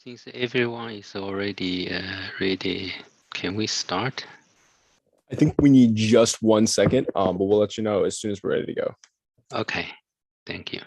Since everyone is already ready, can we start? I think we need just 1 second, but we'll let you know as soon as we're ready to go. Okay, thank you.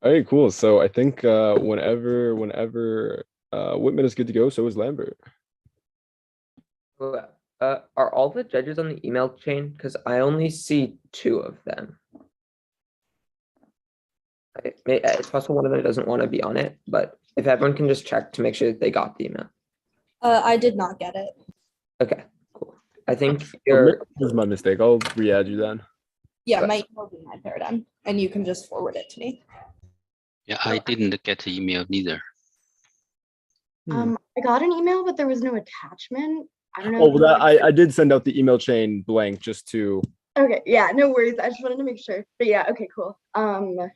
All right, cool. So I think whenever Whitman is good to go, so is Lambert. Are all the judges on the email chain? Because I only see 2 of them. It's possible one of them doesn't want to be on it, but if everyone can just check to make sure that they got the email. I did not get it. Okay, cool. I think This you're is my mistake. I'll re-add you then. Yeah, But- my email in my paradigm, and you can just forward it to me. Yeah, I didn't get the email neither. I got an email, but there was no attachment. I don't know. Oh, well, I did send out the email chain blank just to. Okay, yeah, no worries. I just wanted to make sure. But yeah, okay, cool. Then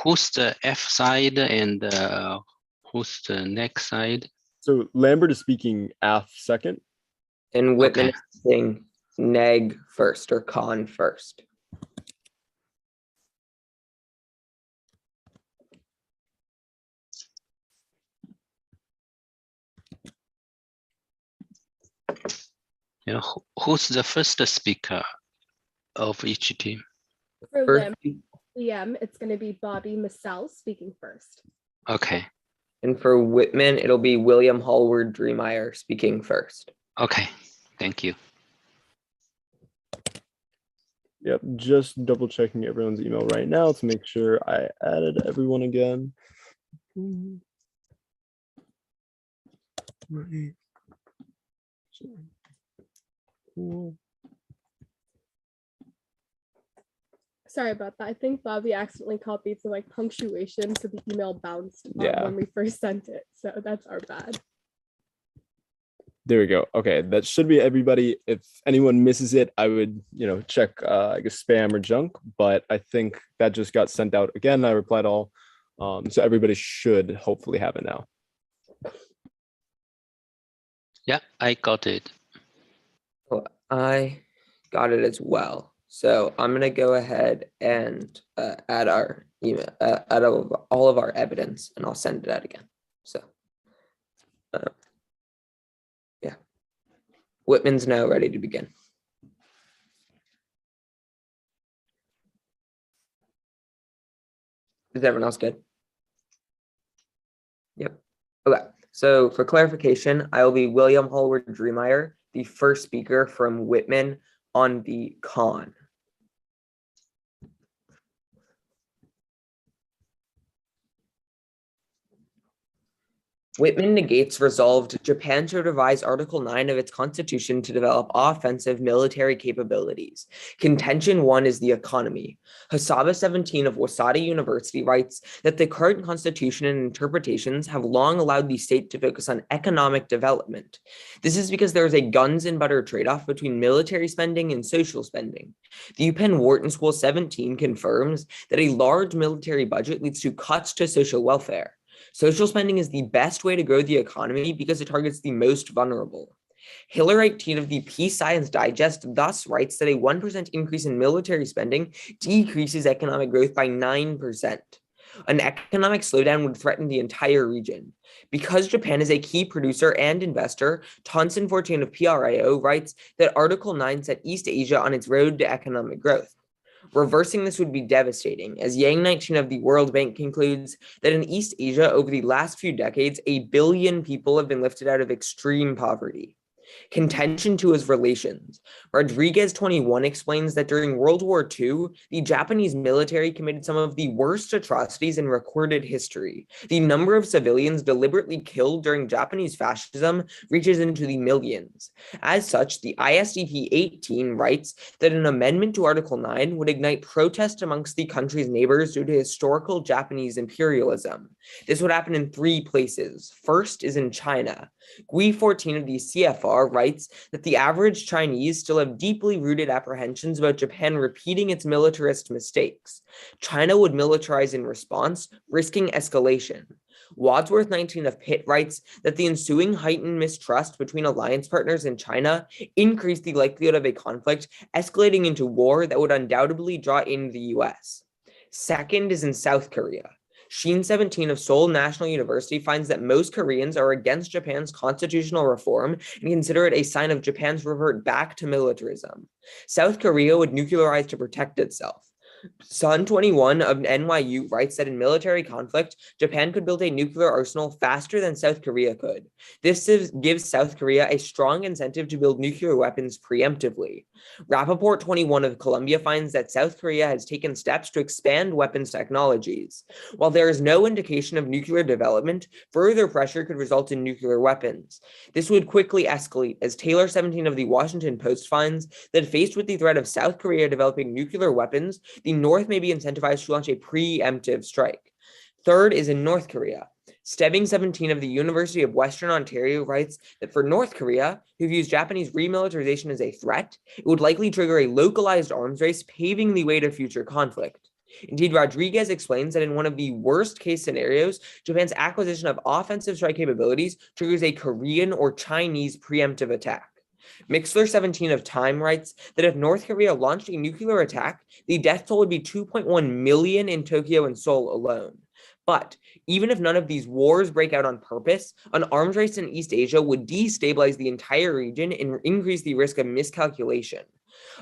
who's the F side and who's the next side? So Lambert is speaking AF second. and Whitman Okay. is saying neg first or con first. You know, who's the first speaker of each team? For First, Liam, it's going to be Bobby Massell speaking first. Okay, and for Whitman, it'll be William Hallward Dreemeyer speaking first. okay, thank you. Yep, just double checking everyone's email right now to make sure I added everyone again. Right. Cool. Sorry about that. I think Bobby accidentally copied some like punctuation, so the email bounced Yeah. when we first sent it. So that's our bad. There we go. Okay, that should be everybody. If anyone misses it, I would, check I guess spam or junk, but I think that just got sent out again. I replied all. So everybody should hopefully have it now. Yeah, I got it. Well, I got it as well. So I'm gonna go ahead and add our email, add all of our evidence, and I'll send it out again. So, yeah, Whitman's now ready to begin. Is everyone else good? Yep. Okay. So for clarification, I will be William Hallward Dreemeyer, the first speaker from Whitman on the con. Whitman negates resolved Japan to revise Article 9 of its constitution to develop offensive military capabilities. Contention 1 is the economy. Hasaba 17 of Waseda University writes that the current constitution and interpretations have long allowed the state to focus on economic development. This is because there is a guns and butter trade-off between military spending and social spending. The UPenn Wharton School 17 confirms that a large military budget leads to cuts to social welfare. Social spending is the best way to grow the economy because it targets the most vulnerable. Hiller 18 of the Peace Science Digest thus writes that a 1% increase in military spending decreases economic growth by 9%. An economic slowdown would threaten the entire region. Because Japan is a key producer and investor, Tonson 14 of PRIO writes that Article 9 set East Asia on its road to economic growth. Reversing this would be devastating, as Yang 19 of the World Bank concludes that in East Asia, over the last few decades, 1 billion people have been lifted out of extreme poverty. Contention 2 is relations. Rodriguez 21 explains that during World War II, the Japanese military committed some of the worst atrocities in recorded history. The number of civilians deliberately killed during Japanese fascism reaches into the millions. As such, the ISDP 18 writes that an amendment to Article 9 would ignite protest amongst the country's neighbors due to historical Japanese imperialism. This would happen in 3 places. First is in China. Gui 14 of the CFR writes that the average Chinese still have deeply rooted apprehensions about Japan repeating its militarist mistakes. China would militarize in response, risking escalation. Wadsworth 19 of Pitt writes that the ensuing heightened mistrust between alliance partners in China increased the likelihood of a conflict escalating into war that would undoubtedly draw in the US. Second is in South Korea. Sheen 17 of Seoul National University finds that most Koreans are against Japan's constitutional reform and consider it a sign of Japan's revert back to militarism. South Korea would nuclearize to protect itself. Sun 21 of NYU writes that in military conflict, Japan could build a nuclear arsenal faster than South Korea could. This gives South Korea a strong incentive to build nuclear weapons preemptively. Rappaport 21 of Columbia finds that South Korea has taken steps to expand weapons technologies. While there is no indication of nuclear development, further pressure could result in nuclear weapons. This would quickly escalate, as Taylor 17 of the Washington Post finds that faced with the threat of South Korea developing nuclear weapons, the North may be incentivized to launch a preemptive strike. Third is in North Korea. Stebbing 17 of the University of Western Ontario writes that for North Korea, who views Japanese remilitarization as a threat, it would likely trigger a localized arms race, paving the way to future conflict. Indeed, Rodriguez explains that in one of the worst case scenarios, Japan's acquisition of offensive strike capabilities triggers a Korean or Chinese preemptive attack. Mixler 17 of Time writes that if North Korea launched a nuclear attack, the death toll would be 2.1 million in Tokyo and Seoul alone. But even if none of these wars break out on purpose, an arms race in East Asia would destabilize the entire region and increase the risk of miscalculation.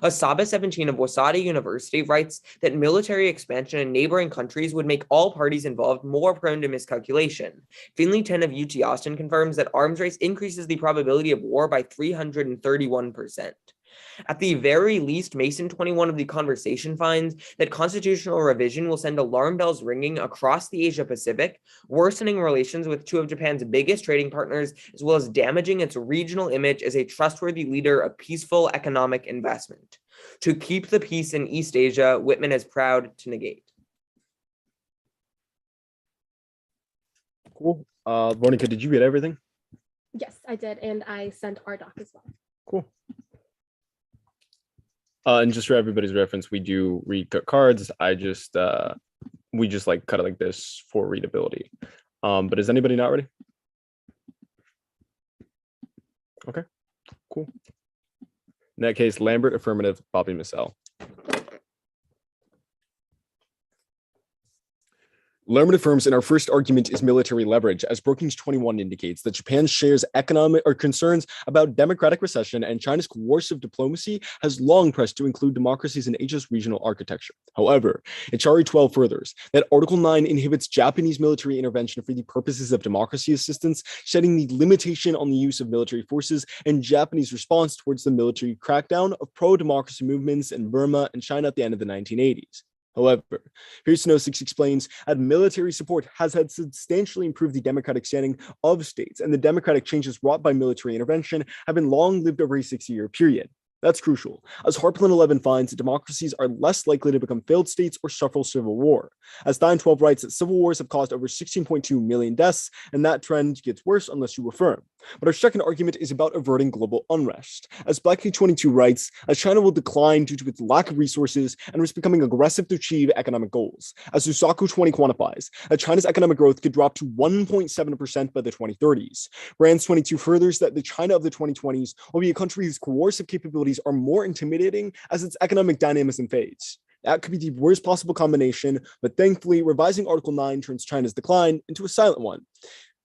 Asaba 17 of Waseda University writes that military expansion in neighboring countries would make all parties involved more prone to miscalculation. Finley 10 of UT Austin confirms that arms race increases the probability of war by 331%. At the very least, Mason 21 of the Conversation finds that constitutional revision will send alarm bells ringing across the Asia Pacific, worsening relations with 2 of Japan's biggest trading partners, as well as damaging its regional image as a trustworthy leader of peaceful economic investment. To keep the peace in East Asia, Whitman is proud to negate. Cool. Monica, did you get everything? Yes, I did, and I sent our doc as well. Cool. And just for everybody's reference, we do recut cards. We just like cut it like this for readability. But is anybody not ready? Okay, cool. In that case, Lambert, affirmative, Bobby, Michelle. Lambert affirms in our first argument is military leverage, as Brookings 21 indicates that Japan shares economic or concerns about democratic recession, and China's coercive diplomacy has long pressed to include democracies in Asia's regional architecture. However, Ichari 12 furthers that Article 9 inhibits Japanese military intervention for the purposes of democracy assistance, shedding the limitation on the use of military forces and Japanese response towards the military crackdown of pro-democracy movements in Burma and China at the end of the 1980s. However, Pearson 06 explains that military support has had substantially improved the democratic standing of states, and the democratic changes wrought by military intervention have been long-lived over a 60-year period. That's crucial, as Harpland 11 finds that democracies are less likely to become failed states or suffer civil war. As Stein 12 writes that civil wars have caused over 16.2 million deaths, and that trend gets worse unless you affirm. But our second argument is about averting global unrest. As Blackley 22 writes, as China will decline due to its lack of resources and risk becoming aggressive to achieve economic goals. As Usaku 20 quantifies, that China's economic growth could drop to 1.7% by the 2030s. Brands 22 furthers that the China of the 2020s will be a country whose coercive capabilities are more intimidating as its economic dynamism fades. That could be the worst possible combination, but thankfully, revising Article 9 turns China's decline into a silent one.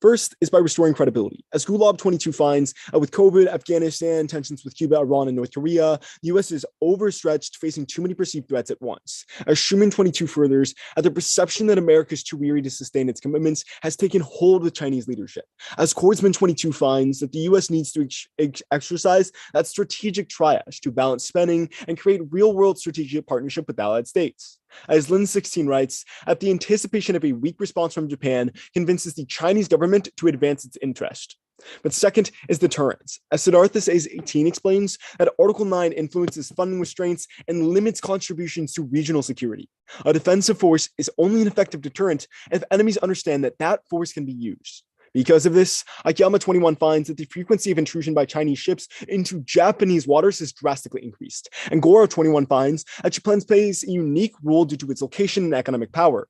First is by restoring credibility. As Gulob 22 finds, with COVID, Afghanistan, tensions with Cuba, Iran, and North Korea, the U.S. is overstretched, facing too many perceived threats at once. As Schumann 22 furthers, the perception that America is too weary to sustain its commitments has taken hold with Chinese leadership. As Kordsman 22 finds that the U.S. needs to exercise that strategic triage to balance spending and create real-world strategic partnership with the Allied States. As Lin 16 writes, at the anticipation of a weak response from Japan convinces the Chinese government to advance its interest. But second is deterrence. As Siddhartha Says 18 explains, that Article 9 influences funding restraints and limits contributions to regional security. A defensive force is only an effective deterrent if enemies understand that that force can be used. Because of this, Akiyama 21 finds that the frequency of intrusion by Chinese ships into Japanese waters has drastically increased. And Goro 21 finds that Japan plays a unique role due to its location and economic power.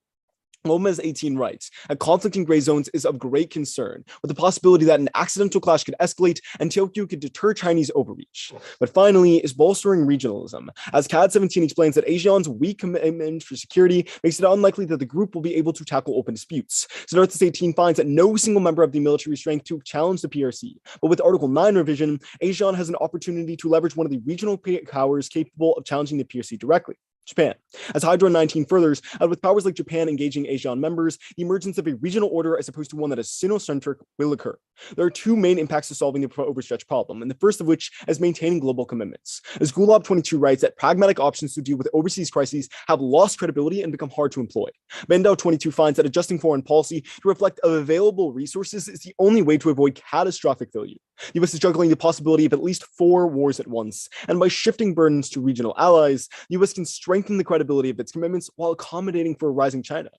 Lomez 18 writes, a conflict in gray zones is of great concern, with the possibility that an accidental clash could escalate and Tokyo could deter Chinese overreach. But finally is bolstering regionalism, as CAD 17 explains that ASEAN's weak commitment for security makes it unlikely that the group will be able to tackle open disputes. Siddhartha 18 finds that no single member of the military strength to challenge the PRC, but with Article 9 revision, ASEAN has an opportunity to leverage one of the regional powers capable of challenging the PRC directly. Japan. As Hydra 19 furthers, with powers like Japan engaging ASEAN members, the emergence of a regional order as opposed to one that is Sino-centric will occur. There are two main impacts to solving the overstretch problem, and the first of which is maintaining global commitments. As Gulob 22 writes, that pragmatic options to deal with overseas crises have lost credibility and become hard to employ. Bendao 22 finds that adjusting foreign policy to reflect available resources is the only way to avoid catastrophic failure. The US is juggling the possibility of at least 4 wars at once, and by shifting burdens to regional allies, the US can strengthen the credibility of its commitments while accommodating for a rising China.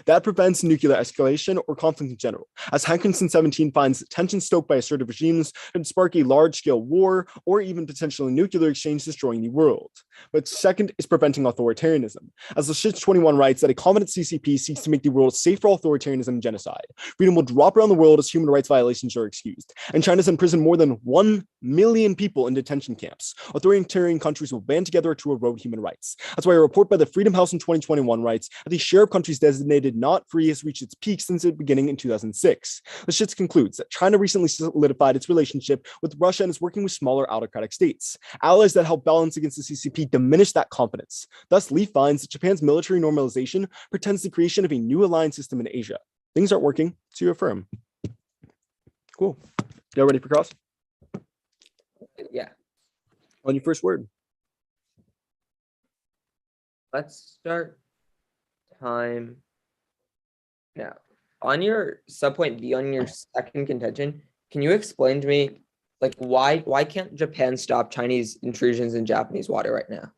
That prevents nuclear escalation or conflict in general, as Hankinson 17 finds that tensions stoked by assertive regimes could spark a large-scale war or even potentially nuclear exchange destroying the world. But second is preventing authoritarianism, as Lashitz 21 writes that a competent CCP seeks to make the world safe for authoritarianism and genocide. Freedom will drop around the world as human rights violations are excused, and China's imprisoned more than 1 million people in detention camps. Authoritarian countries will band together to erode human rights. That's why a report by the Freedom House in 2021 writes that the share of countries designated not free has reached its peak since its beginning in 2006. Lashitz concludes that China recently solidified its relationship with Russia and is working with smaller autocratic states. Allies that help balance against the CCP diminish that confidence. Thus, Lee finds that Japan's military normalization pretends the creation of a new alliance system in Asia. Things aren't working, so you affirm. Cool. Y'all ready for cross? Yeah. On your first word. Let's start time now. On your subpoint B, on your second contention, can you explain to me, like, why can't Japan stop Chinese intrusions in Japanese water right now?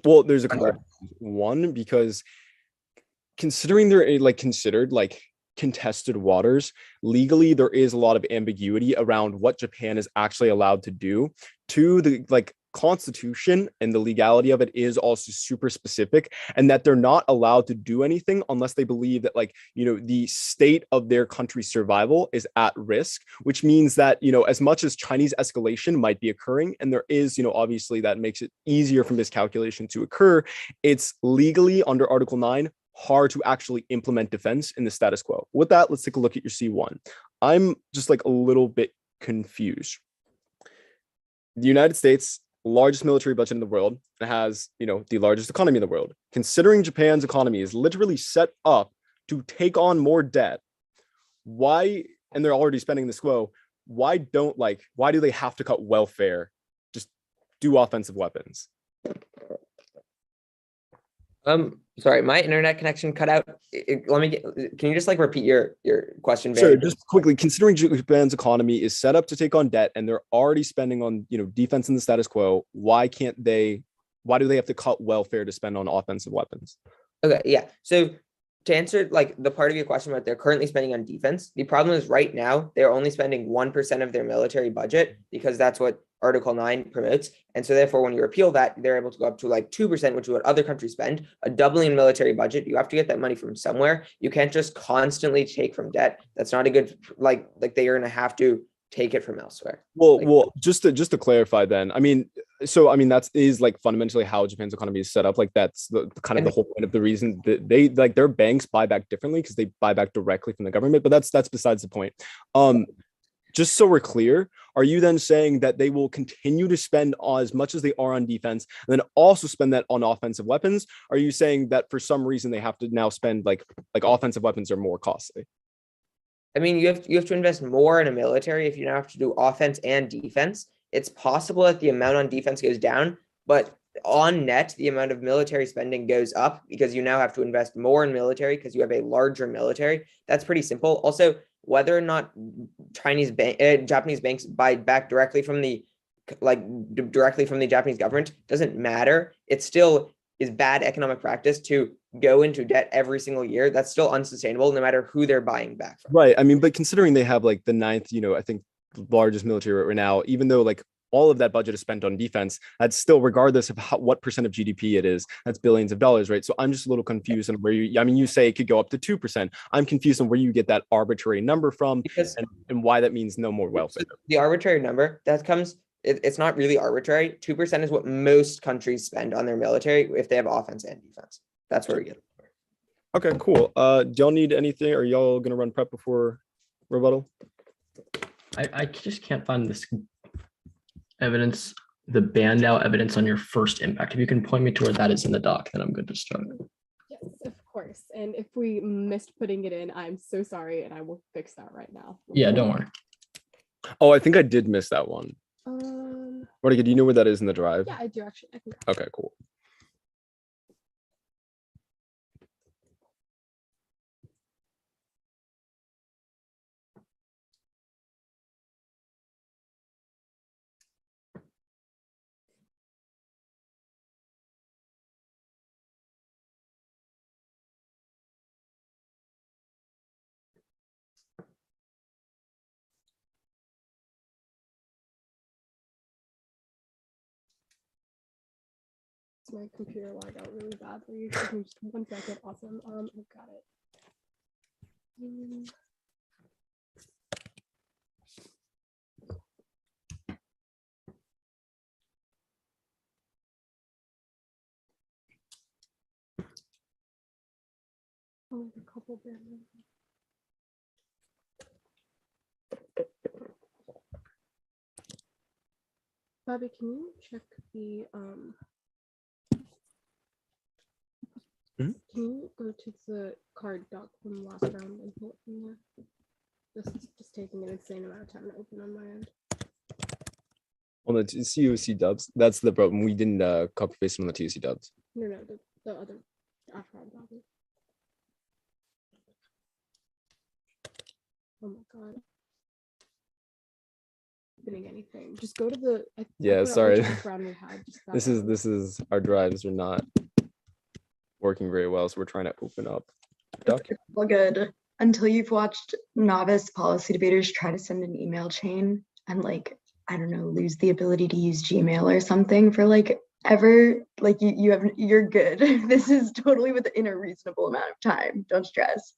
Well, there's a couple. One, because considering they're considered contested waters, legally there is a lot of ambiguity around what Japan is actually allowed to do. Two, constitution and the legality of it is also super specific, and that they're not allowed to do anything unless they believe that, like, the state of their country's survival is at risk, which means that, as much as Chinese escalation might be occurring, and there is, obviously that makes it easier for miscalculation to occur, it's legally under Article 9 hard to actually implement defense in the status quo. With that, let's take a look at your C1. I'm just like a little bit confused. The United States, largest military budget in the world, and has, the largest economy in the world. Considering Japan's economy is literally set up to take on more debt, why, and they're already spending this quo, why do they have to cut welfare? Just do offensive weapons. Sorry, my internet connection cut out. Can you just repeat your question? Sure, just quickly, considering Japan's economy is set up to take on debt and they're already spending on, defense in the status quo, why do they have to cut welfare to spend on offensive weapons? Okay, yeah. So to answer the part of your question about they're currently spending on defense, the problem is right now they're only spending 1% of their military budget because that's what Article 9 promotes. And so therefore, when you repeal that, they're able to go up to 2%, which is what other countries spend, a doubling in military budget. You have to get that money from somewhere. You can't just constantly take from debt. That's not a good, they are going to have to take it from elsewhere. Well, just to clarify then, that is fundamentally how Japan's economy is set up. That's the kind of the whole point of the reason that they their banks buy back differently, because they buy back directly from the government, but that's besides the point. Just so we're clear, are you then saying that they will continue to spend as much as they are on defense and then also spend that on offensive weapons? Are you saying that for some reason they have to now spend like offensive weapons are more costly? You have to invest more in a military if you now have to do offense and defense. It's possible that the amount on defense goes down, but on net, the amount of military spending goes up because you now have to invest more in military because you have a larger military. That's pretty simple. Also, whether or not Japanese banks buy back directly from the Japanese government doesn't matter. It still is bad economic practice to go into debt every single year. That's still unsustainable, no matter who they're buying back from. Right. But considering they have the ninth, I think largest military right now, even though all of that budget is spent on defense, that's still, regardless of what percent of GDP it is, that's billions of dollars, right? So I'm just a little confused on where you say it could go up to 2%. I'm confused on where you get that arbitrary number from, and why that means no more welfare. The arbitrary number that comes, it's not really arbitrary. 2% is what most countries spend on their military if they have offense and defense. That's where we get it. Okay, cool. Do y'all need anything? Are y'all gonna run prep before rebuttal? I just can't find this evidence, the banned out evidence on your first impact. If you can point me to where that is in the doc, then I'm good to start. Yes, of course. And if we missed putting it in, I'm so sorry, and I will fix that right now. Yeah, don't worry. Oh, I think I did miss that one. Monica, do you know where that is in the drive? Yeah, I do actually. Okay, cool. My computer lagged out really badly. Give me just 1 second. Awesome. I've got it. Oh, a couple bad ones. Bobby, can you check the Can you go to the card doc from last round and pull it from there? This is just taking an insane amount of time to open on my end. On the COC dubs, that's the problem. We didn't copy paste on the TC dubs. No, the other after Bobby. Oh my god. Opening anything. Just go to the yeah, sorry. Round we had, this is our drives are not working very well, so we're trying to open up the document. Well, good. Until you've watched novice policy debaters try to send an email chain and I don't know, lose the ability to use Gmail or something for like ever, like you're good. This is totally within a reasonable amount of time. Don't stress.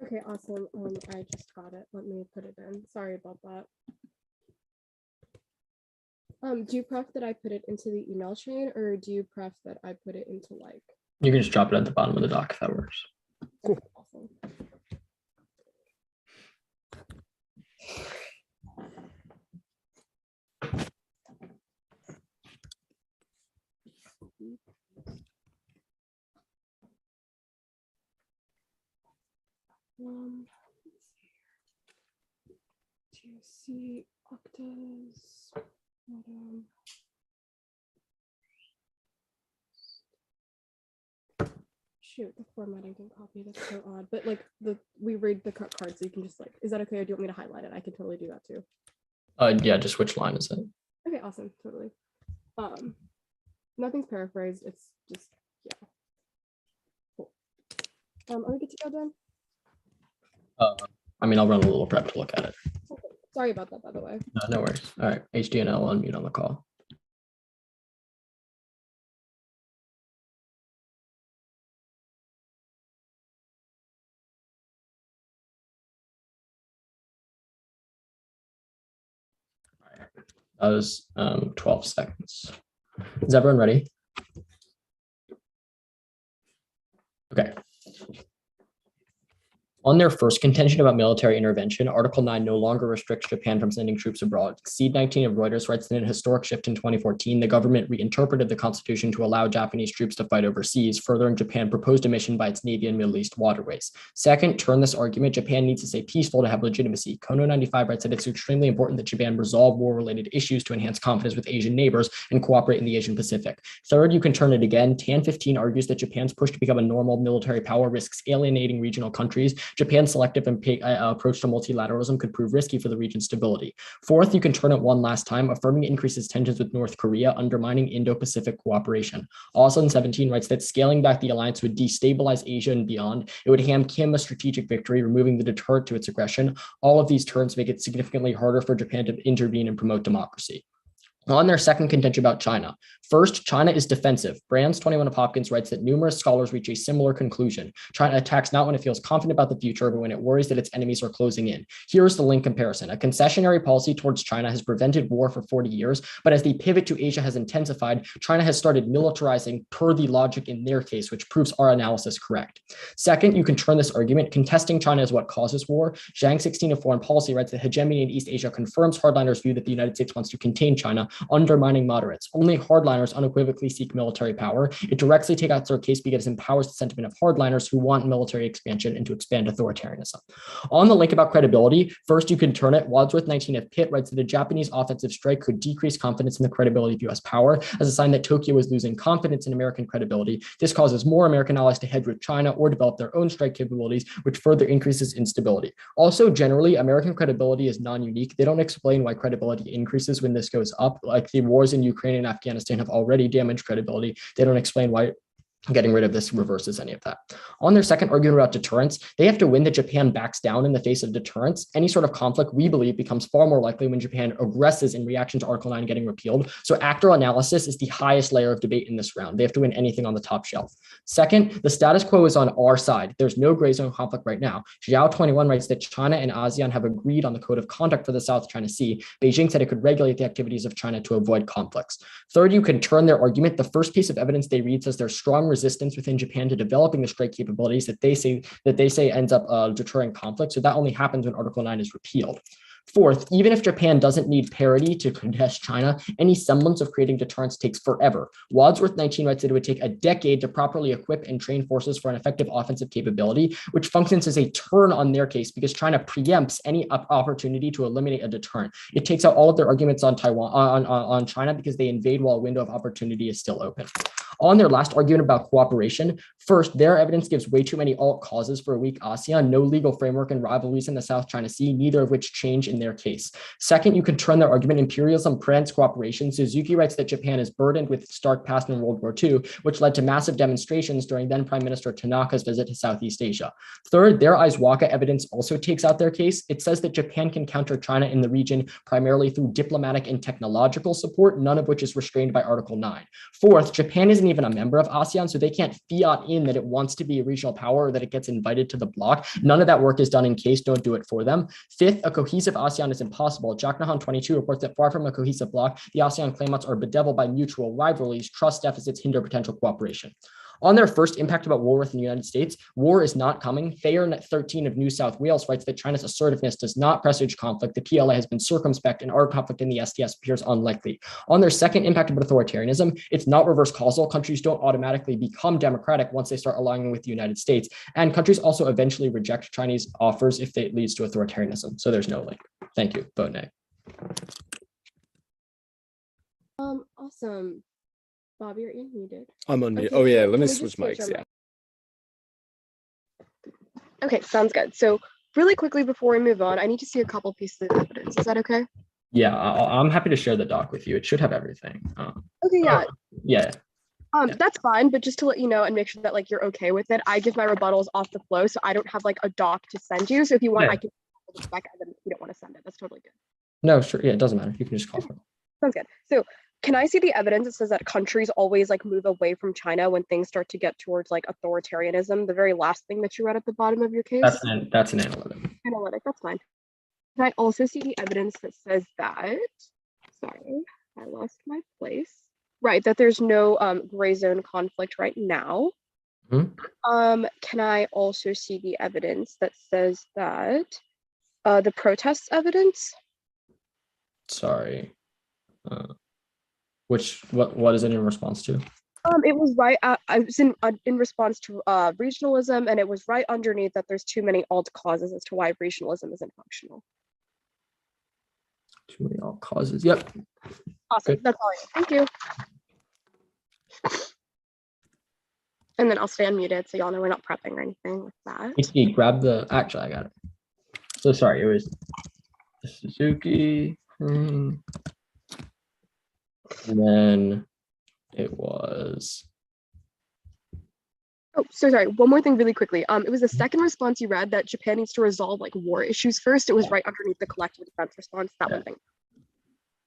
Okay, awesome. I just got it. Let me put it in. Sorry about that. Do you pref that I put it into the email chain, or do you pref that I put it into like? You can just drop it at the bottom of the doc if that works. Awesome. Let's see here. TOC octas. Shoot, the formatting can copy. That's so odd. But like we read the cut card, so you can just like, is that okay? Or do you want me to highlight it? I can totally do that too. Yeah, just which line is it? Okay, awesome, totally. Nothing's paraphrased. It's just yeah. Cool. Are we good to go then? I mean, I'll run a little prep to look at it. Okay. Sorry about that, by the way. No worries. All right, HDNL unmute on the call. That was 12 seconds. Is everyone ready? Okay. On their first contention about military intervention, Article 9 no longer restricts Japan from sending troops abroad. Seed 19 of Reuters writes that in a historic shift in 2014, the government reinterpreted the Constitution to allow Japanese troops to fight overseas, furthering Japan proposed a mission by its Navy in Middle East waterways. Second, turn this argument, Japan needs to stay peaceful to have legitimacy. Kono 95 writes that it's extremely important that Japan resolve war-related issues to enhance confidence with Asian neighbors and cooperate in the Asian Pacific. Third, you can turn it again. Tan 15 argues that Japan's push to become a normal military power risks alienating regional countries. Japan's selective approach to multilateralism could prove risky for the region's stability. Fourth, you can turn it one last time. Affirming increases tensions with North Korea, undermining Indo-Pacific cooperation. Austin 17 writes that scaling back the alliance would destabilize Asia and beyond. It would hand Kim a strategic victory, removing the deterrent to its aggression. All of these turns make it significantly harder for Japan to intervene and promote democracy. On their second contention about China. First, China is defensive. Brands 21 of Hopkins writes that numerous scholars reach a similar conclusion. China attacks not when it feels confident about the future, but when it worries that its enemies are closing in. Here's the link comparison. A concessionary policy towards China has prevented war for 40 years, but as the pivot to Asia has intensified, China has started militarizing per the logic in their case, which proves our analysis correct. Second, you can turn this argument. Contesting China is what causes war. Zhang 16 of Foreign Policy writes that hegemony in East Asia confirms hardliners' view that the United States wants to contain China, undermining moderates. Only hardliners unequivocally seek military power. It directly takes out their case because it empowers the sentiment of hardliners who want military expansion and to expand authoritarianism. On the link about credibility, first you can turn it. Wadsworth 19 of Pitt writes that a Japanese offensive strike could decrease confidence in the credibility of U.S. power as a sign that Tokyo is losing confidence in American credibility. This causes more American allies to hedge with China or develop their own strike capabilities, which further increases instability. Also, generally, American credibility is non-unique. They don't explain why credibility increases when this goes up, like the wars in Ukraine and Afghanistan have already damaged credibility. They don't explain why getting rid of this reverses any of that. On their second argument about deterrence, they have to win that Japan backs down in the face of deterrence. Any sort of conflict, we believe, becomes far more likely when Japan aggresses in reaction to Article 9 getting repealed. So actor analysis is the highest layer of debate in this round. They have to win anything on the top shelf. Second, the status quo is on our side. There's no gray zone conflict right now. Zhao 21 writes that China and ASEAN have agreed on the code of conduct for the South China Sea. Beijing said it could regulate the activities of China to avoid conflicts. Third, you can turn their argument. The first piece of evidence they read says there's strong resistance within Japan to developing the strike capabilities that they say ends up deterring conflict. So that only happens when Article 9 is repealed. Fourth, even if Japan doesn't need parity to contest China, any semblance of creating deterrence takes forever. Wadsworth 19 writes that it would take a decade to properly equip and train forces for an effective offensive capability, which functions as a turn on their case because China preempts any opportunity to eliminate a deterrent. It takes out all of their arguments on Taiwan, on China, because they invade while a window of opportunity is still open. On their last argument about cooperation, first, their evidence gives way too many alt causes for a weak ASEAN, no legal framework and rivalries in the South China Sea, neither of which change in their case. Second, you can turn their argument imperialism prevents cooperation. Suzuki writes that Japan is burdened with stark past in World War II, which led to massive demonstrations during then Prime Minister Tanaka's visit to Southeast Asia. Third, their Aizuwaka evidence also takes out their case. It says that Japan can counter China in the region primarily through diplomatic and technological support, none of which is restrained by Article 9. Fourth, Japan isn't even a member of ASEAN, so they can't fiat in that it wants to be a regional power or that it gets invited to the bloc. None of that work is done in case, don't do it for them. Fifth, a cohesive ASEAN is impossible. Jack Nahan 22 reports that far from a cohesive bloc, the ASEAN claimants are bedeviled by mutual rivalries, trust deficits hinder potential cooperation. On their first impact about war within the United States, war is not coming. Thayer 13 of New South Wales writes that China's assertiveness does not presage conflict. The PLA has been circumspect and armed conflict in the STS appears unlikely. On their second impact about authoritarianism, it's not reverse causal. Countries don't automatically become democratic once they start aligning with the United States. And countries also eventually reject Chinese offers if it leads to authoritarianism. So there's no link. Thank you. Vote nay. Awesome. Bob, you're unmuted. I'm unmuted. Okay, Oh yeah, can let me we just switch switch mics. our Yeah. Okay, sounds good. So really quickly before we move on, I need to see a couple pieces of evidence. Is that okay? Yeah, I'm happy to share the doc with you. It should have everything. Okay, yeah. Yeah. Yeah. That's fine, but just to let you know and make sure that like you're okay with it, I give my rebuttals off the flow, so I don't have like a doc to send you. So if you want, Yeah. I can back evidence if you don't want to send it. That's totally good. No, sure. Yeah, it doesn't matter. You can just call for it. Sounds good. So can I see the evidence that says that countries always like move away from China when things start to get towards like authoritarianism? The very last thing that you read at the bottom of your case? That's an analytic. Analytic, that's fine. Can I also see the evidence that says that, sorry, I lost my place. Right, that there's no gray zone conflict right now. Can I also see the evidence that says that the protests evidence? Sorry. What is it in response to? It was right. I was in response to regionalism, and it was right underneath that there's too many alt causes as to why regionalism isn't functional. Too many alt causes. Yep. Awesome. Good. That's all I need. Thank you. And then I'll stay unmuted so y'all know we're not prepping or anything with that. HD, grab the. Actually, I got it. So sorry. It was Suzuki. And then it was. Oh, so sorry. One more thing really quickly. It was the second response you read that Japan needs to resolve like war issues first. It was right underneath the collective defense response. That one thing.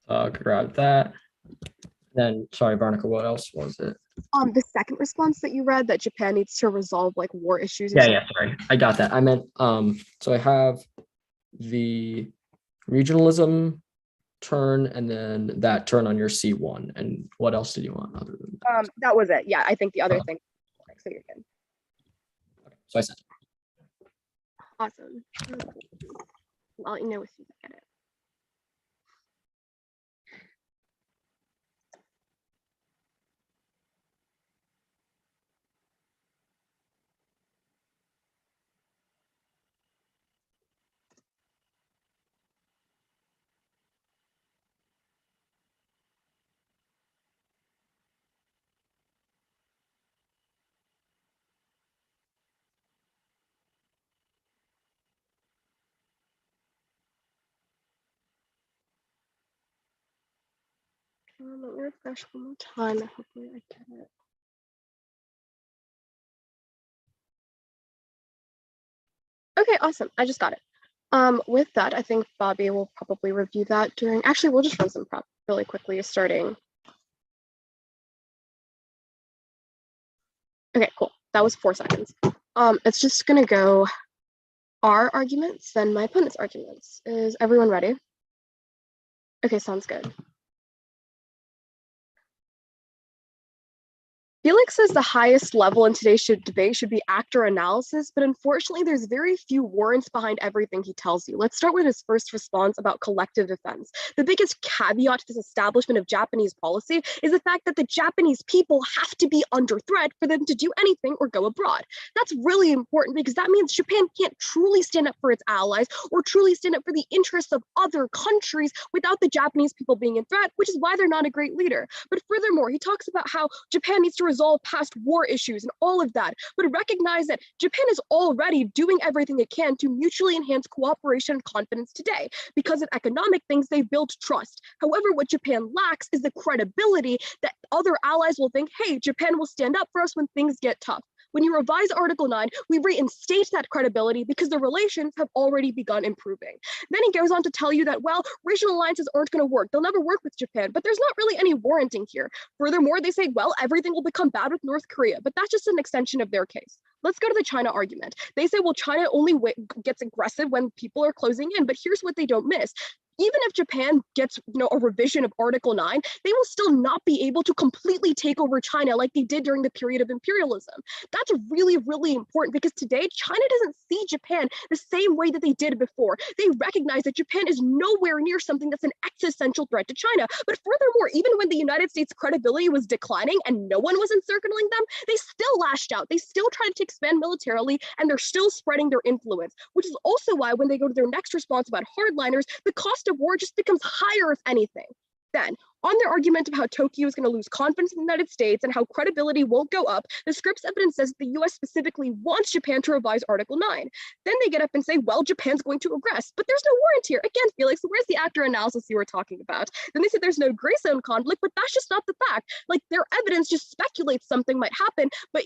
Grab that. Then sorry, Varnica, what else was it? The second response that you read that Japan needs to resolve like war issues. Yeah, sorry. I got that. I meant so I have the regionalism turn and then that turn on your C1. And what else did you want other than that? That was it. Yeah, I think the other thing. So you're good. Okay, so I sent it. Awesome. I'll let you know as soon as I get it. Let me refresh one more time and hopefully I get it. Okay, awesome. I just got it. With that, I think Bobby will probably review that during, actually, we'll just run some prep really quickly starting. Okay, cool. That was 4 seconds. It's just gonna go our arguments, then my opponent's arguments. Is everyone ready? Okay, sounds good. Felix says the highest level in today's debate should be actor analysis, but unfortunately, there's very few warrants behind everything he tells you. Let's start with his first response about collective defense. The biggest caveat to this establishment of Japanese policy is the fact that the Japanese people have to be under threat for them to do anything or go abroad. That's really important because that means Japan can't truly stand up for its allies or truly stand up for the interests of other countries without the Japanese people being in threat, which is why they're not a great leader. But furthermore, he talks about how Japan needs to resolve past war issues and all of that, but recognize that Japan is already doing everything it can to mutually enhance cooperation and confidence today. Because of economic things, they build trust. However, what Japan lacks is the credibility that other allies will think, hey, Japan will stand up for us when things get tough. When you revise Article 9, we reinstate that credibility because the relations have already begun improving. Then he goes on to tell you that, well, regional alliances aren't going to work. They'll never work with Japan, but there's not really any warranting here. Furthermore, they say, well, everything will become bad with North Korea, but that's just an extension of their case. Let's go to the China argument. They say, well, China only gets aggressive when people are closing in, but here's what they don't miss. Even if Japan gets, a revision of Article 9, they will still not be able to completely take over China like they did during the period of imperialism. That's really, really important because today China doesn't see Japan the same way that they did before. They recognize that Japan is nowhere near something that's an existential threat to China. But furthermore, even when the United States' credibility was declining and no one was encircling them, they still lashed out. They still tried to expand militarily, and they're still spreading their influence, which is also why when they go to their next response about hardliners, the cost of war just becomes higher, if anything. Then, on their argument of how Tokyo is going to lose confidence in the United States and how credibility won't go up, the Scripps evidence says that the US specifically wants Japan to revise Article 9. Then they get up and say, well, Japan's going to regress, but there's no warrant here. Again, Felix, where's the actor analysis you were talking about? Then they said there's no gray zone conflict, but that's just not the fact. Like, their evidence just speculates something might happen, but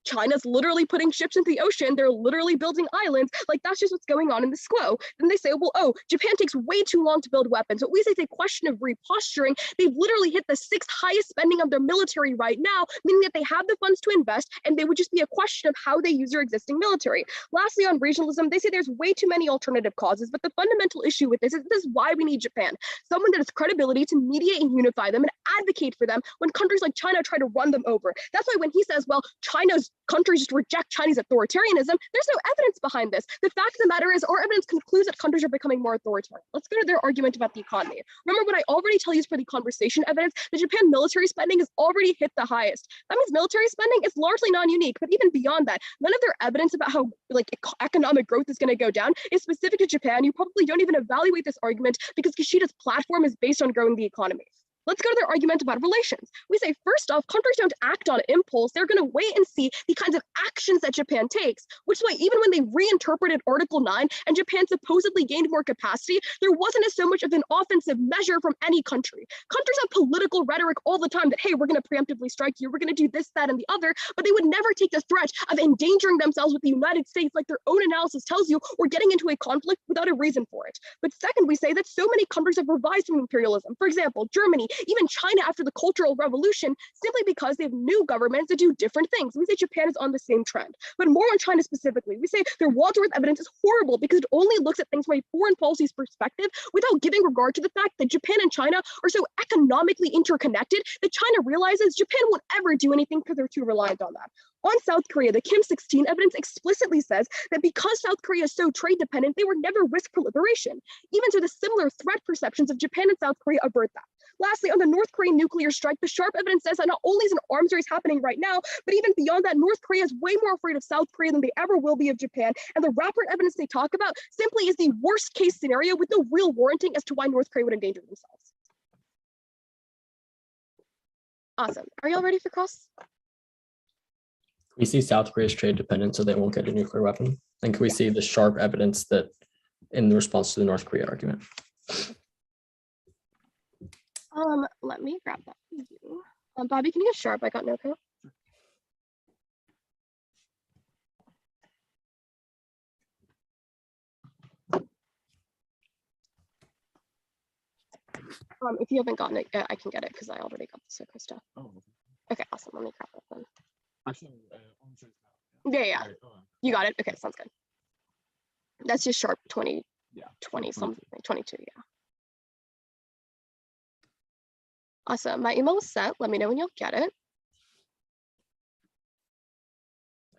China's literally putting ships into the ocean. They're literally building islands. Like, that's just what's going on in the SQO. Then they say, well, oh, Japan takes way too long to build weapons. What we say is a question of reposturing. They've literally hit the 6th highest spending of their military right now, meaning that they have the funds to invest, and they would just be a question of how they use their existing military. Lastly, on regionalism, they say there's way too many alternative causes, but the fundamental issue with this is why we need Japan. Someone that has credibility to mediate and unify them and advocate for them when countries like China try to run them over. That's why when he says, well, China's countries just reject Chinese authoritarianism, there's no evidence behind this. The fact of the matter is our evidence concludes that countries are becoming more authoritarian. Let's go to their argument about the economy. Remember what I already tell you for the conversation evidence, the Japan military spending has already hit the highest. That means military spending is largely non-unique, but even beyond that, none of their evidence about how economic growth is going to go down is specific to Japan. You probably don't even evaluate this argument because Kishida's platform is based on growing the economy. Let's go to their argument about relations. We say, first off, countries don't act on impulse. They're going to wait and see the kinds of actions that Japan takes, which is why even when they reinterpreted Article 9 and Japan supposedly gained more capacity, there wasn't so much of an offensive measure from any country. Countries have political rhetoric all the time that, hey, we're going to preemptively strike you, we're going to do this, that, and the other, but they would never take the threat of endangering themselves with the United States like their own analysis tells you, or getting into a conflict without a reason for it. But second, we say that so many countries have revised from imperialism. For example, Germany, even China after the Cultural Revolution, simply because they have new governments that do different things. We say Japan is on the same trend. But more on China specifically, we say their Wadsworth evidence is horrible because it only looks at things from a foreign policy perspective without giving regard to the fact that Japan and China are so economically interconnected that China realizes Japan won't ever do anything because they're too reliant on that. On South Korea, the Kim 16 evidence explicitly says that because South Korea is so trade dependent, they would never risk proliferation. Even so, the similar threat perceptions of Japan and South Korea avert that. Lastly, on the North Korean nuclear strike, the sharp evidence says that not only is an arms race happening right now, but even beyond that, North Korea is way more afraid of South Korea than they ever will be of Japan. And the rapid evidence they talk about simply is the worst case scenario with no real warranting as to why North Korea would endanger themselves. Awesome. Are y'all ready for cross? We see South Korea's trade dependent, so they won't get a nuclear weapon. And can we see the sharp evidence that in the response to the North Korea argument? Let me grab that for you. Bobby, can you get sharp? I got no code. If you haven't gotten it yet, I can get it because I already got the Soka stuff. Oh, Okay, awesome. Let me grab that then. actually, Yeah. You got it. Okay, sounds good. That's just sharp 20, yeah, 20 22. something, 22, yeah. Awesome. My email was sent. Let me know when you'll get it.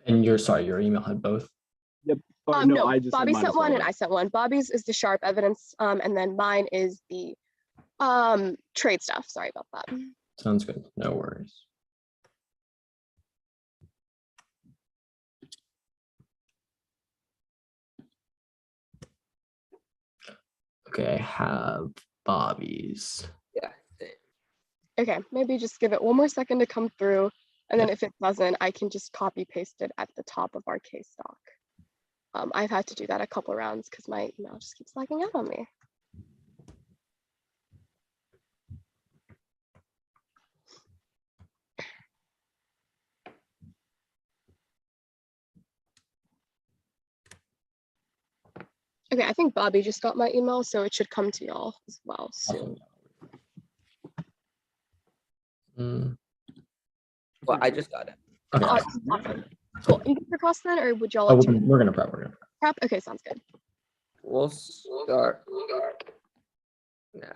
And your email had both? Oh, No, I just Bobby mine sent as one well, and though. I sent one. Bobby's is the sharp evidence, and then mine is the trade stuff. Sorry about that. Sounds good. No worries. Okay, I have Bobby's. Yeah. Same. Okay, maybe just give it one more second to come through, and then if it doesn't, I can just copy paste it at the top of our case doc. I've had to do that a couple rounds because my email just keeps lagging out on me. Okay, I think Bobby just got my email, so it should come to y'all as well soon. Mm, Well, I just got it. okay. Awesome. Cool. You can cross then, or would y'all Oh, like to we're gonna prep. prep? Okay, sounds good. We'll start now.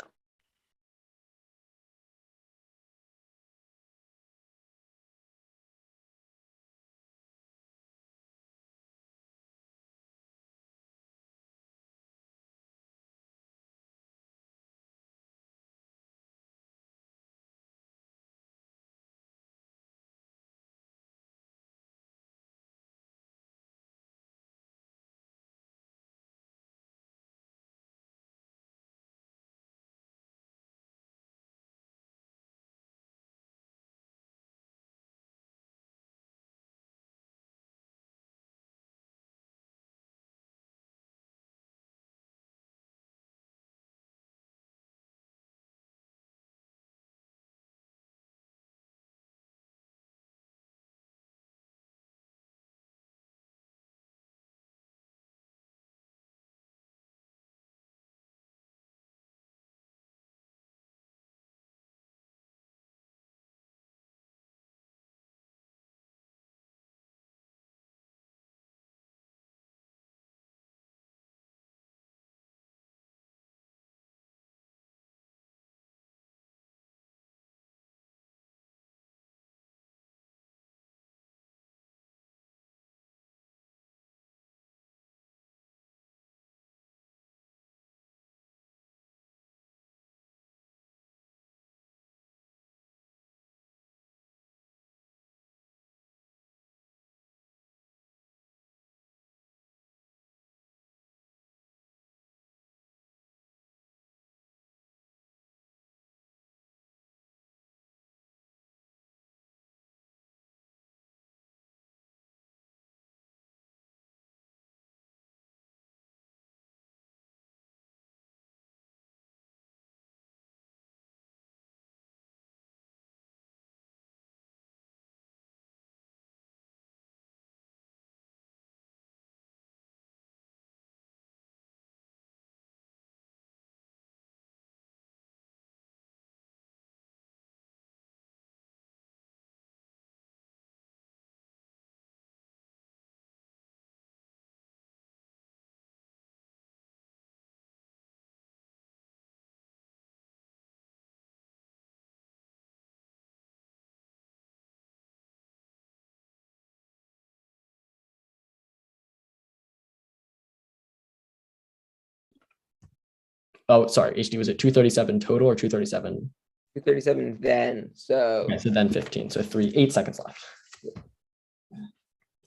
Oh, sorry. HD, was it 237 total or 237? 237 then. So Okay, so then 15. So 8 seconds left.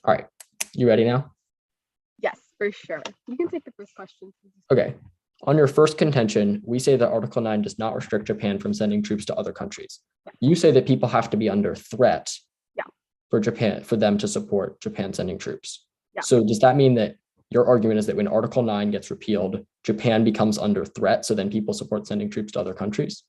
All right. You ready now? Yes, for sure. You can take the first question. Okay. On your first contention, we say that Article 9 does not restrict Japan from sending troops to other countries. You say that people have to be under threat for them to support Japan sending troops. Yeah. So does that mean that your argument is that when Article 9 gets repealed, Japan becomes under threat, so then people support sending troops to other countries?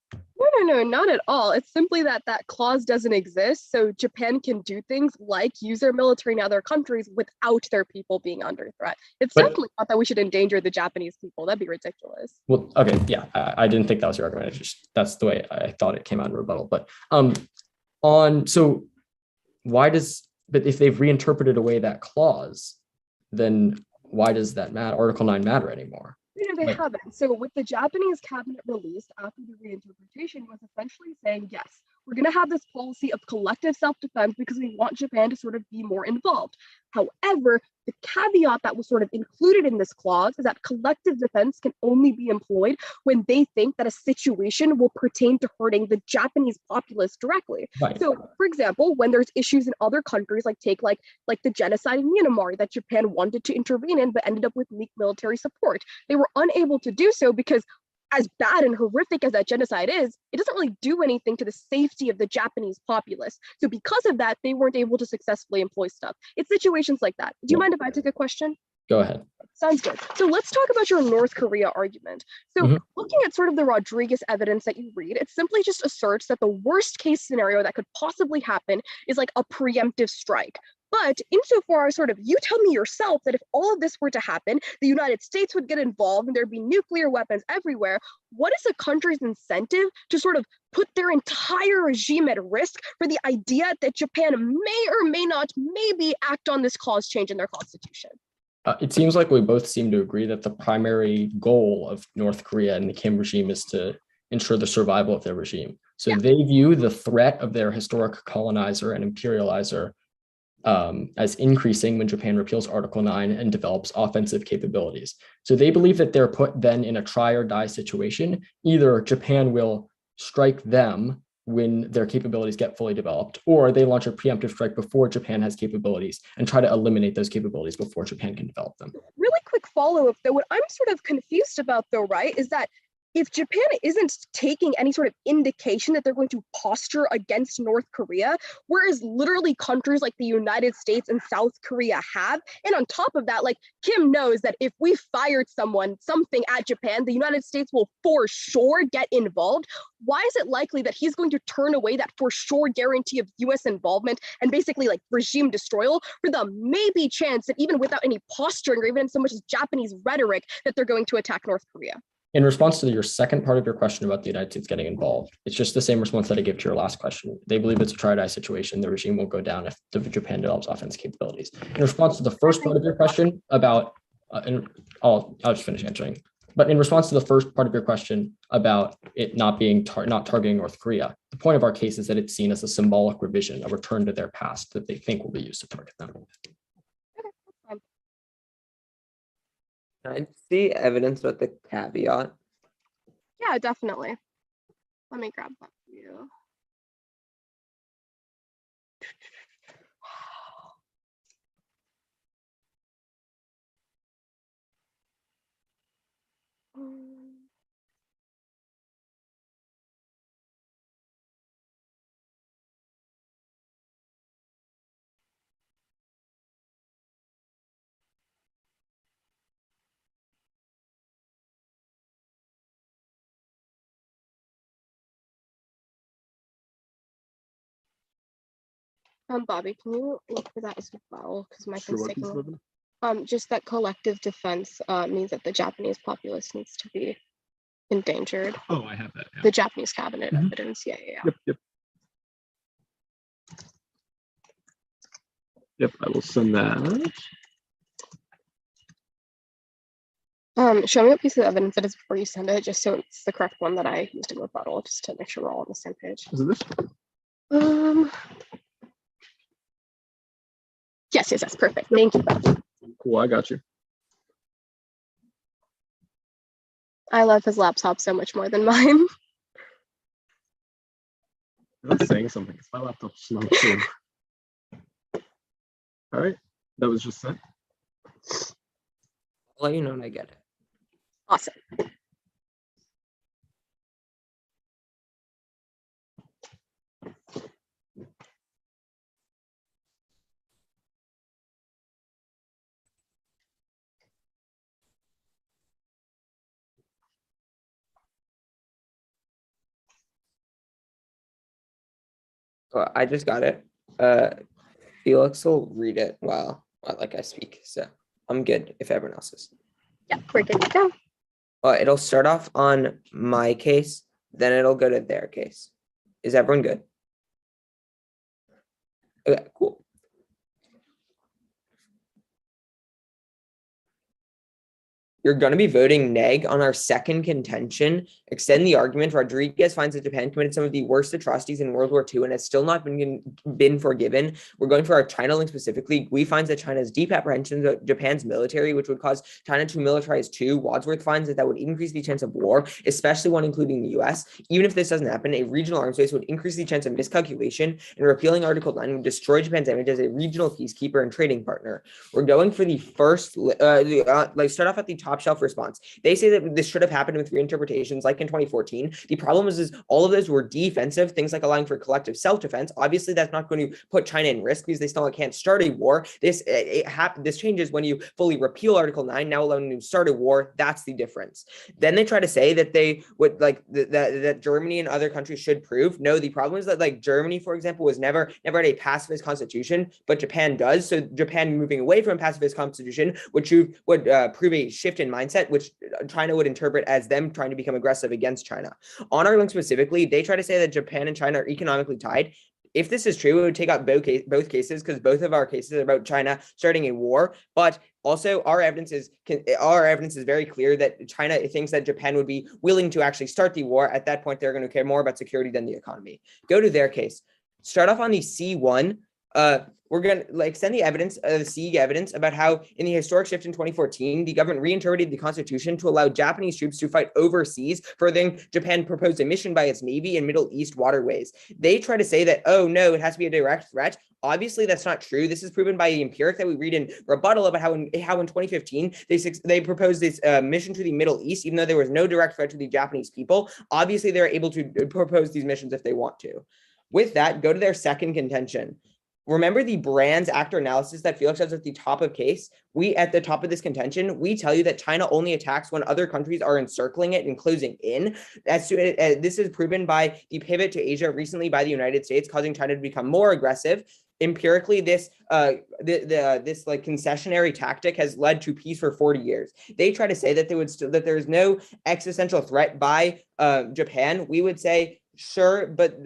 No, not at all. It's simply that clause doesn't exist, so Japan can do things like use their military in other countries without their people being under threat. It's definitely not that we should endanger the Japanese people. That'd be ridiculous. Well, okay, yeah, I didn't think that was your argument. That's the way I thought it came out in rebuttal. But but if they've reinterpreted away that clause, then why does that matter? Article 9 matter anymore? No, they haven't. So what the Japanese cabinet released after the reinterpretation was essentially saying, yes, we're going to have this policy of collective self-defense because we want Japan to sort of be more involved. However, the caveat that was sort of included in this clause is that collective defense can only be employed when they think that a situation will pertain to hurting the Japanese populace directly. Right. So, for example, when there's issues in other countries, like the genocide in Myanmar that Japan wanted to intervene in, but ended up with weak military support, they were unable to do so because, as bad and horrific as that genocide is, it doesn't really do anything to the safety of the Japanese populace. So because of that, they weren't able to successfully employ stuff. It's situations like that. Do you mind if I take a question? Go ahead. Sounds good. So let's talk about your North Korea argument. So looking at sort of the Rodriguez evidence that you read, it simply just asserts that the worst case scenario that could possibly happen is like a preemptive strike. But insofar as sort of you tell me yourself that if all of this were to happen, the United States would get involved and there'd be nuclear weapons everywhere, what is a country's incentive to sort of put their entire regime at risk for the idea that Japan may or may not maybe act on this clause change in their constitution? It seems like we both seem to agree that the primary goal of North Korea and the Kim regime is to ensure the survival of their regime. So they view the threat of their historic colonizer and imperializer as increasing when Japan repeals Article 9 and develops offensive capabilities. So they believe that they're put then in a try or die situation. Either Japan will strike them when their capabilities get fully developed, or they launch a preemptive strike before Japan has capabilities and try to eliminate those capabilities before Japan can develop them. Really quick follow-up though, what I'm sort of confused about though, right, is that if Japan isn't taking any sort of indication that they're going to posture against North Korea, whereas literally countries like the United States and South Korea have, and on top of that, like Kim knows that if we fired something at Japan, the United States will for sure get involved. Why is it likely that he's going to turn away that for sure guarantee of US involvement and basically like regime destroyal for the maybe chance that even without any posturing or even so much as Japanese rhetoric that they're going to attack North Korea? In response to your second part of your question about the United States getting involved, it's just the same response that I gave to your last question. They believe it's a try or die situation. The regime will go down if Japan develops offensive capabilities. In response to the first part of your question about, and I'll just finish answering. But in response to the first part of your question about it not being not targeting North Korea, the point of our case is that it's seen as a symbolic revision, a return to their past that they think will be used to target them. Can I see evidence with the caveat? Yeah, definitely. Let me grab that for you. Bobby, can you look for that as well? Because my Sure, thing's what piece of taking. evidence? Just that collective defense means that the Japanese populace needs to be endangered. Oh, I have that. Yeah. The Japanese cabinet evidence. Yeah. Yep, I will send that. Show me what piece of evidence it is before you send it, just so it's the correct one that I used in rebuttal, just to make sure we're all on the same page. Is it this? Yes, perfect. Thank you. Cool, I got you. I love his laptop so much more than mine. That's saying something. It's my laptop's slow too. All right, that was just sent. I'll let you know when I get it. Awesome. Well, I just got it. Felix will read it while like I speak, so I'm good if everyone else is. Yeah, we're good to go. It'll start off on my case, then it'll go to their case. Is everyone good? Okay, cool. You're going to be voting neg on our second contention. Extend the argument. Rodriguez finds that Japan committed some of the worst atrocities in World War II and has still not been forgiven. We're going for our China link specifically. We finds that China has deep apprehensions of Japan's military, which would cause China to militarize too. Wadsworth finds that would increase the chance of war, especially one including the US. Even if this doesn't happen, a regional arms race would increase the chance of miscalculation, and repealing Article 9 would destroy Japan's image as a regional peacekeeper and trading partner. We're going for the first, start off at the top shelf response. They say that this should have happened with reinterpretations like in 2014. The problem is all of those were defensive, things like allowing for collective self-defense. Obviously, that's not going to put China in risk because they still can't start a war. This changes when you fully repeal Article 9, now allowing them to start a war. That's the difference. Then they try to say that they would that Germany and other countries should prove. No, the problem is that like Germany, for example, was never had a pacifist constitution, but Japan does. So Japan moving away from a pacifist constitution would prove a shift in mindset, which China would interpret as them trying to become aggressive against China. On our link specifically, they try to say that Japan and China are economically tied. If this is true, it would take out both cases because both of our cases are about China starting a war. But also, our evidence is very clear that China thinks that Japan would be willing to actually start the war. At that point, they're going to care more about security than the economy. Go to their case. Start off on the C1. We're going to extend the evidence, the C evidence about how in the historic shift in 2014, the government reinterpreted the constitution to allow Japanese troops to fight overseas, furthering Japan proposed a mission by its Navy in Middle East waterways. They try to say that, oh no, it has to be a direct threat. Obviously, that's not true. This is proven by the empiric that we read in rebuttal about how in 2015, they proposed this mission to the Middle East, even though there was no direct threat to the Japanese people. Obviously, they're able to propose these missions if they want to. With that, go to their second contention. Remember the Brands actor analysis that Felix has at the top of case? We, at the top of this contention, we tell you that China only attacks when other countries are encircling it and closing in. This is proven by the pivot to Asia recently by the United States, causing China to become more aggressive. Empirically, this like concessionary tactic has led to peace for 40 years. They try to say that that there is no existential threat by Japan. We would say sure, but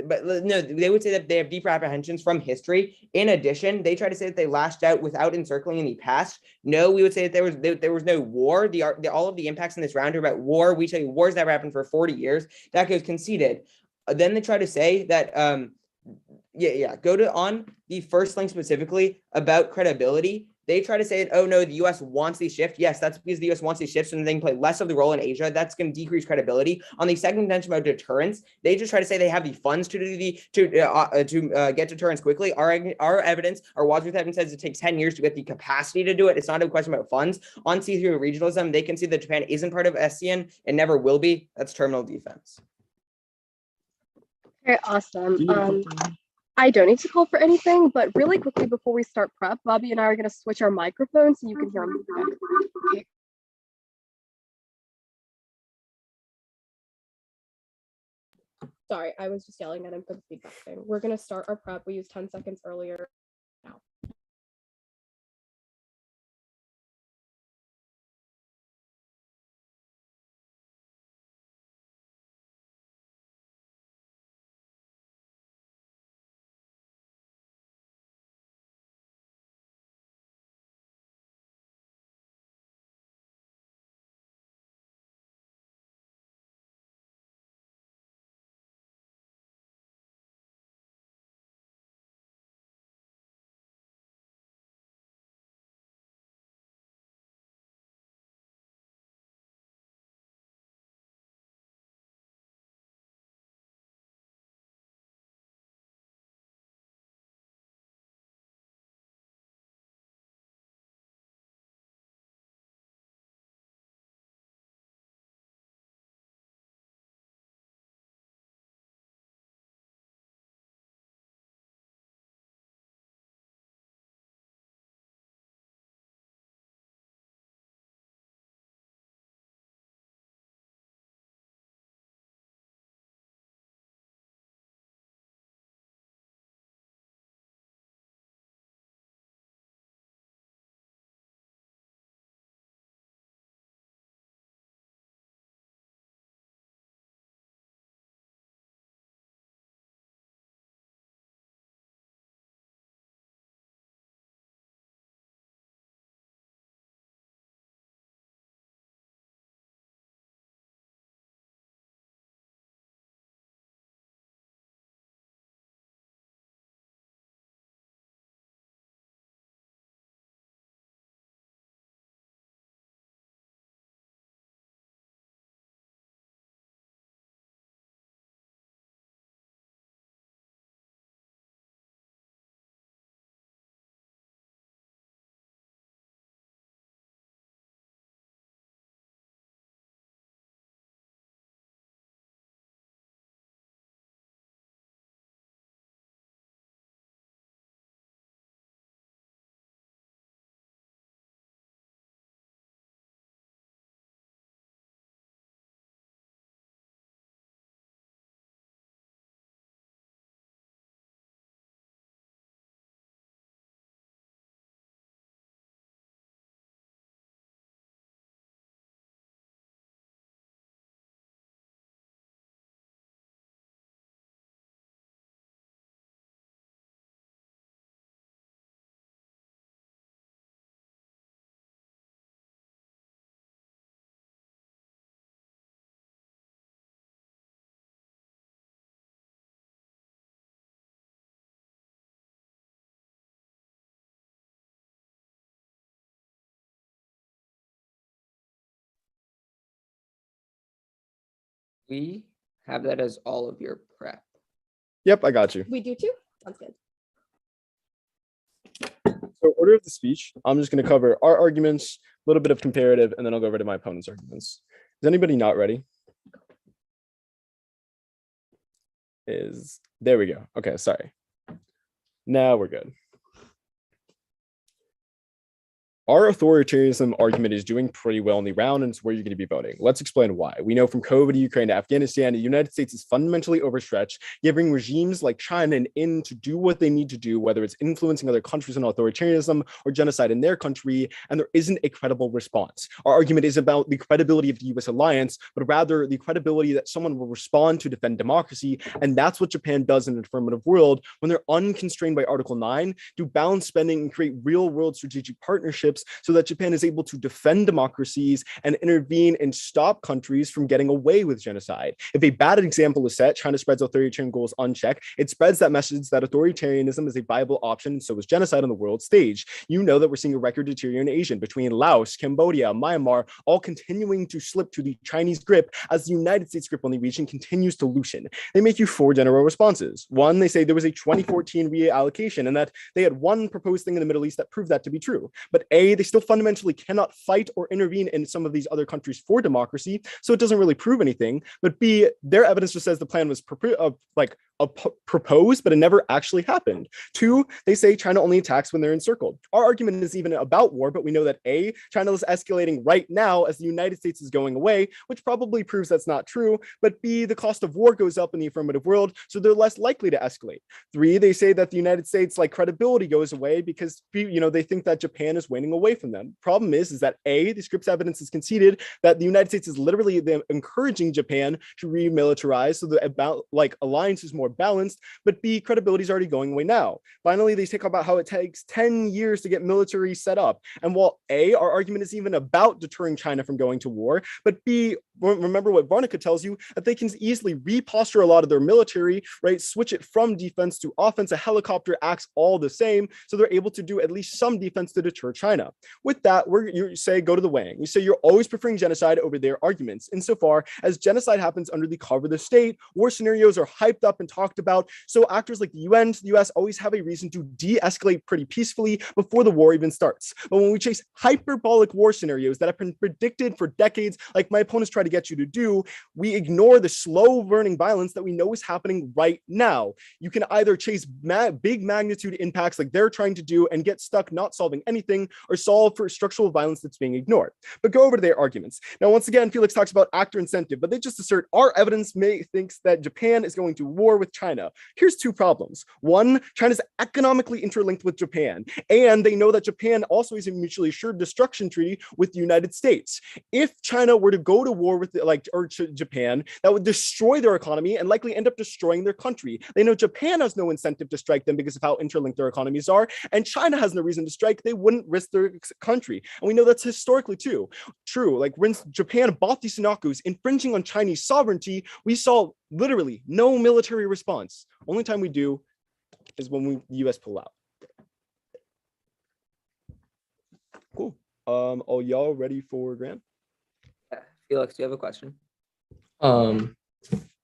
no, they would say that they have deeper apprehensions from history. In addition, they try to say that they lashed out without encircling in the past. No, we would say that there was no war. All of the impacts in this round are about war. We tell you wars never happened for 40 years. That goes conceded. Then they try to say that go to on the first link specifically about credibility. They try to say, oh no, the U.S. wants the shift. Yes, that's because the U.S. wants the shift, so they can play less of the role in Asia. That's going to decrease credibility. On the second contention about deterrence, they just try to say they have the funds to get deterrence quickly. Our evidence, our Wadsworth evidence says it takes 10 years to get the capacity to do it. It's not a question about funds. On C3 regionalism, they can see that Japan isn't part of ASEAN and never will be. That's terminal defense. Okay, awesome. I don't need to call for anything, but really quickly before we start prep, Bobby and I are going to switch our microphones so you can hear me better. Sorry, I was just yelling at him for the feedback thing. We're going to start our prep. We used 10 seconds earlier. Now. We have that as all of your prep. Yep, I got you. We do too? Sounds good. So order of the speech, I'm just going to cover our arguments, a little bit of comparative, and then I'll go over to my opponent's arguments. Is anybody not ready? There we go. Okay, sorry. Now we're good. Our authoritarianism argument is doing pretty well in the round, and it's where you're going to be voting. Let's explain why. We know from COVID to Ukraine to Afghanistan, the United States is fundamentally overstretched, giving regimes like China an in to do what they need to do, whether it's influencing other countries in authoritarianism or genocide in their country, and there isn't a credible response. Our argument is about the credibility of the U.S. alliance, but rather the credibility that someone will respond to defend democracy, and that's what Japan does in an affirmative world when they're unconstrained by Article 9, do balanced spending and create real-world strategic partnerships so that Japan is able to defend democracies and intervene and stop countries from getting away with genocide. If a bad example is set, China spreads authoritarian goals unchecked, it spreads that message that authoritarianism is a viable option, and so is genocide on the world stage. You know that we're seeing a record deterioration between Laos, Cambodia, Myanmar, all continuing to slip to the Chinese grip as the United States grip on the region continues to loosen. They make you 4 general responses. One, they say there was a 2014 reallocation and that they had one proposed thing in the Middle East that proved that to be true. But A, they still fundamentally cannot fight or intervene in some of these other countries for democracy, so it doesn't really prove anything. But B, their evidence just says the plan was proposed, but it never actually happened. 2, they say China only attacks when they're encircled. Our argument is even about war, but we know that A, China is escalating right now as the United States is going away, which probably proves that's not true. But B, the cost of war goes up in the affirmative world, so they're less likely to escalate. 3, they say that the United States credibility goes away because they think that Japan is waning away from them. Problem is that A, the Scripps evidence is conceded that the United States is literally encouraging Japan to remilitarize, so the alliance is more balanced, but B, credibility is already going away now. Finally, they talk about how it takes 10 years to get military set up. And while A, our argument is even about deterring China from going to war, but B, remember what Varnica tells you, that they can easily reposture a lot of their military, right? Switch it from defense to offense. A helicopter acts all the same, so they're able to do at least some defense to deter China. With that, you say go to the weighing. You say you're always preferring genocide over their arguments. Insofar as genocide happens under the cover of the state, war scenarios are hyped up and talked about, so actors like the UN, the US always have a reason to de-escalate pretty peacefully before the war even starts. But when we chase hyperbolic war scenarios that have been predicted for decades, like my opponents try to get you to do, we ignore the slow burning violence that we know is happening right now. You can either chase big magnitude impacts like they're trying to do and get stuck not solving anything, or solve for structural violence that's being ignored. But go over to their arguments. Now, once again, Felix talks about actor incentive, but they just assert our evidence thinks that Japan is going to war with China. Here's 2 problems. 1, China's economically interlinked with Japan, and they know that Japan also is a mutually assured destruction treaty with the United States. If China were to go to war with Japan, that would destroy their economy and likely end up destroying their country. They know Japan has no incentive to strike them because of how interlinked their economies are, and China has no reason to strike. They wouldn't risk their country. And we know that's historically true. When Japan bought the Sinakus, infringing on Chinese sovereignty, we saw literally no military response. Only time we do is when the US pull out. Cool. Are y'all ready for Grant? Yeah. Felix, do you have a question?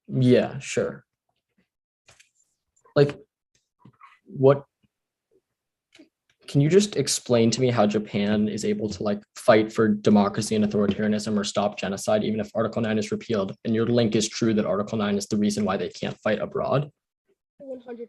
Yeah, sure. What can you just explain to me how Japan is able to fight for democracy and authoritarianism or stop genocide, even if Article 9 is repealed, and your link is true that Article 9 is the reason why they can't fight abroad? 100%.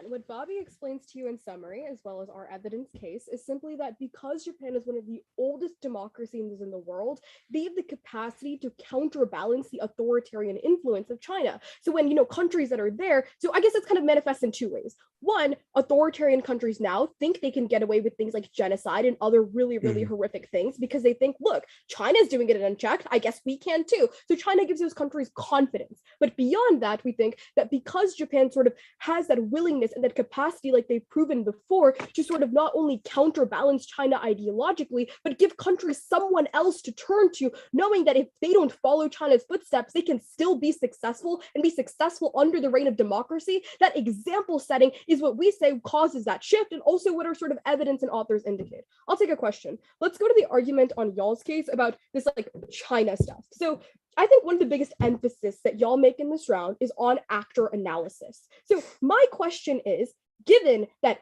What Bobby explains to you in summary, as well as our evidence case, is simply that because Japan is one of the oldest democracies in the world, they have the capacity to counterbalance the authoritarian influence of China. So when, countries that are there, so I guess it's kind of manifests in 2 ways. One, authoritarian countries now think they can get away with things like genocide and other really, really horrific things because they think, look, China's doing it unchecked, I guess we can too. So China gives those countries confidence. But beyond that, we think that because Japan sort of has that willingness and that capacity, like they've proven before, to sort of not only counterbalance China ideologically, but give countries someone else to turn to, knowing that if they don't follow China's footsteps, they can still be successful and be successful under the reign of democracy. That example setting is what we say causes that shift, and also what our sort of evidence and authors indicate. I'll take a question. Let's go to the argument on y'all's case about this like China stuff. So I think one of the biggest emphasis that y'all make in this round is on actor analysis. So my question is, given that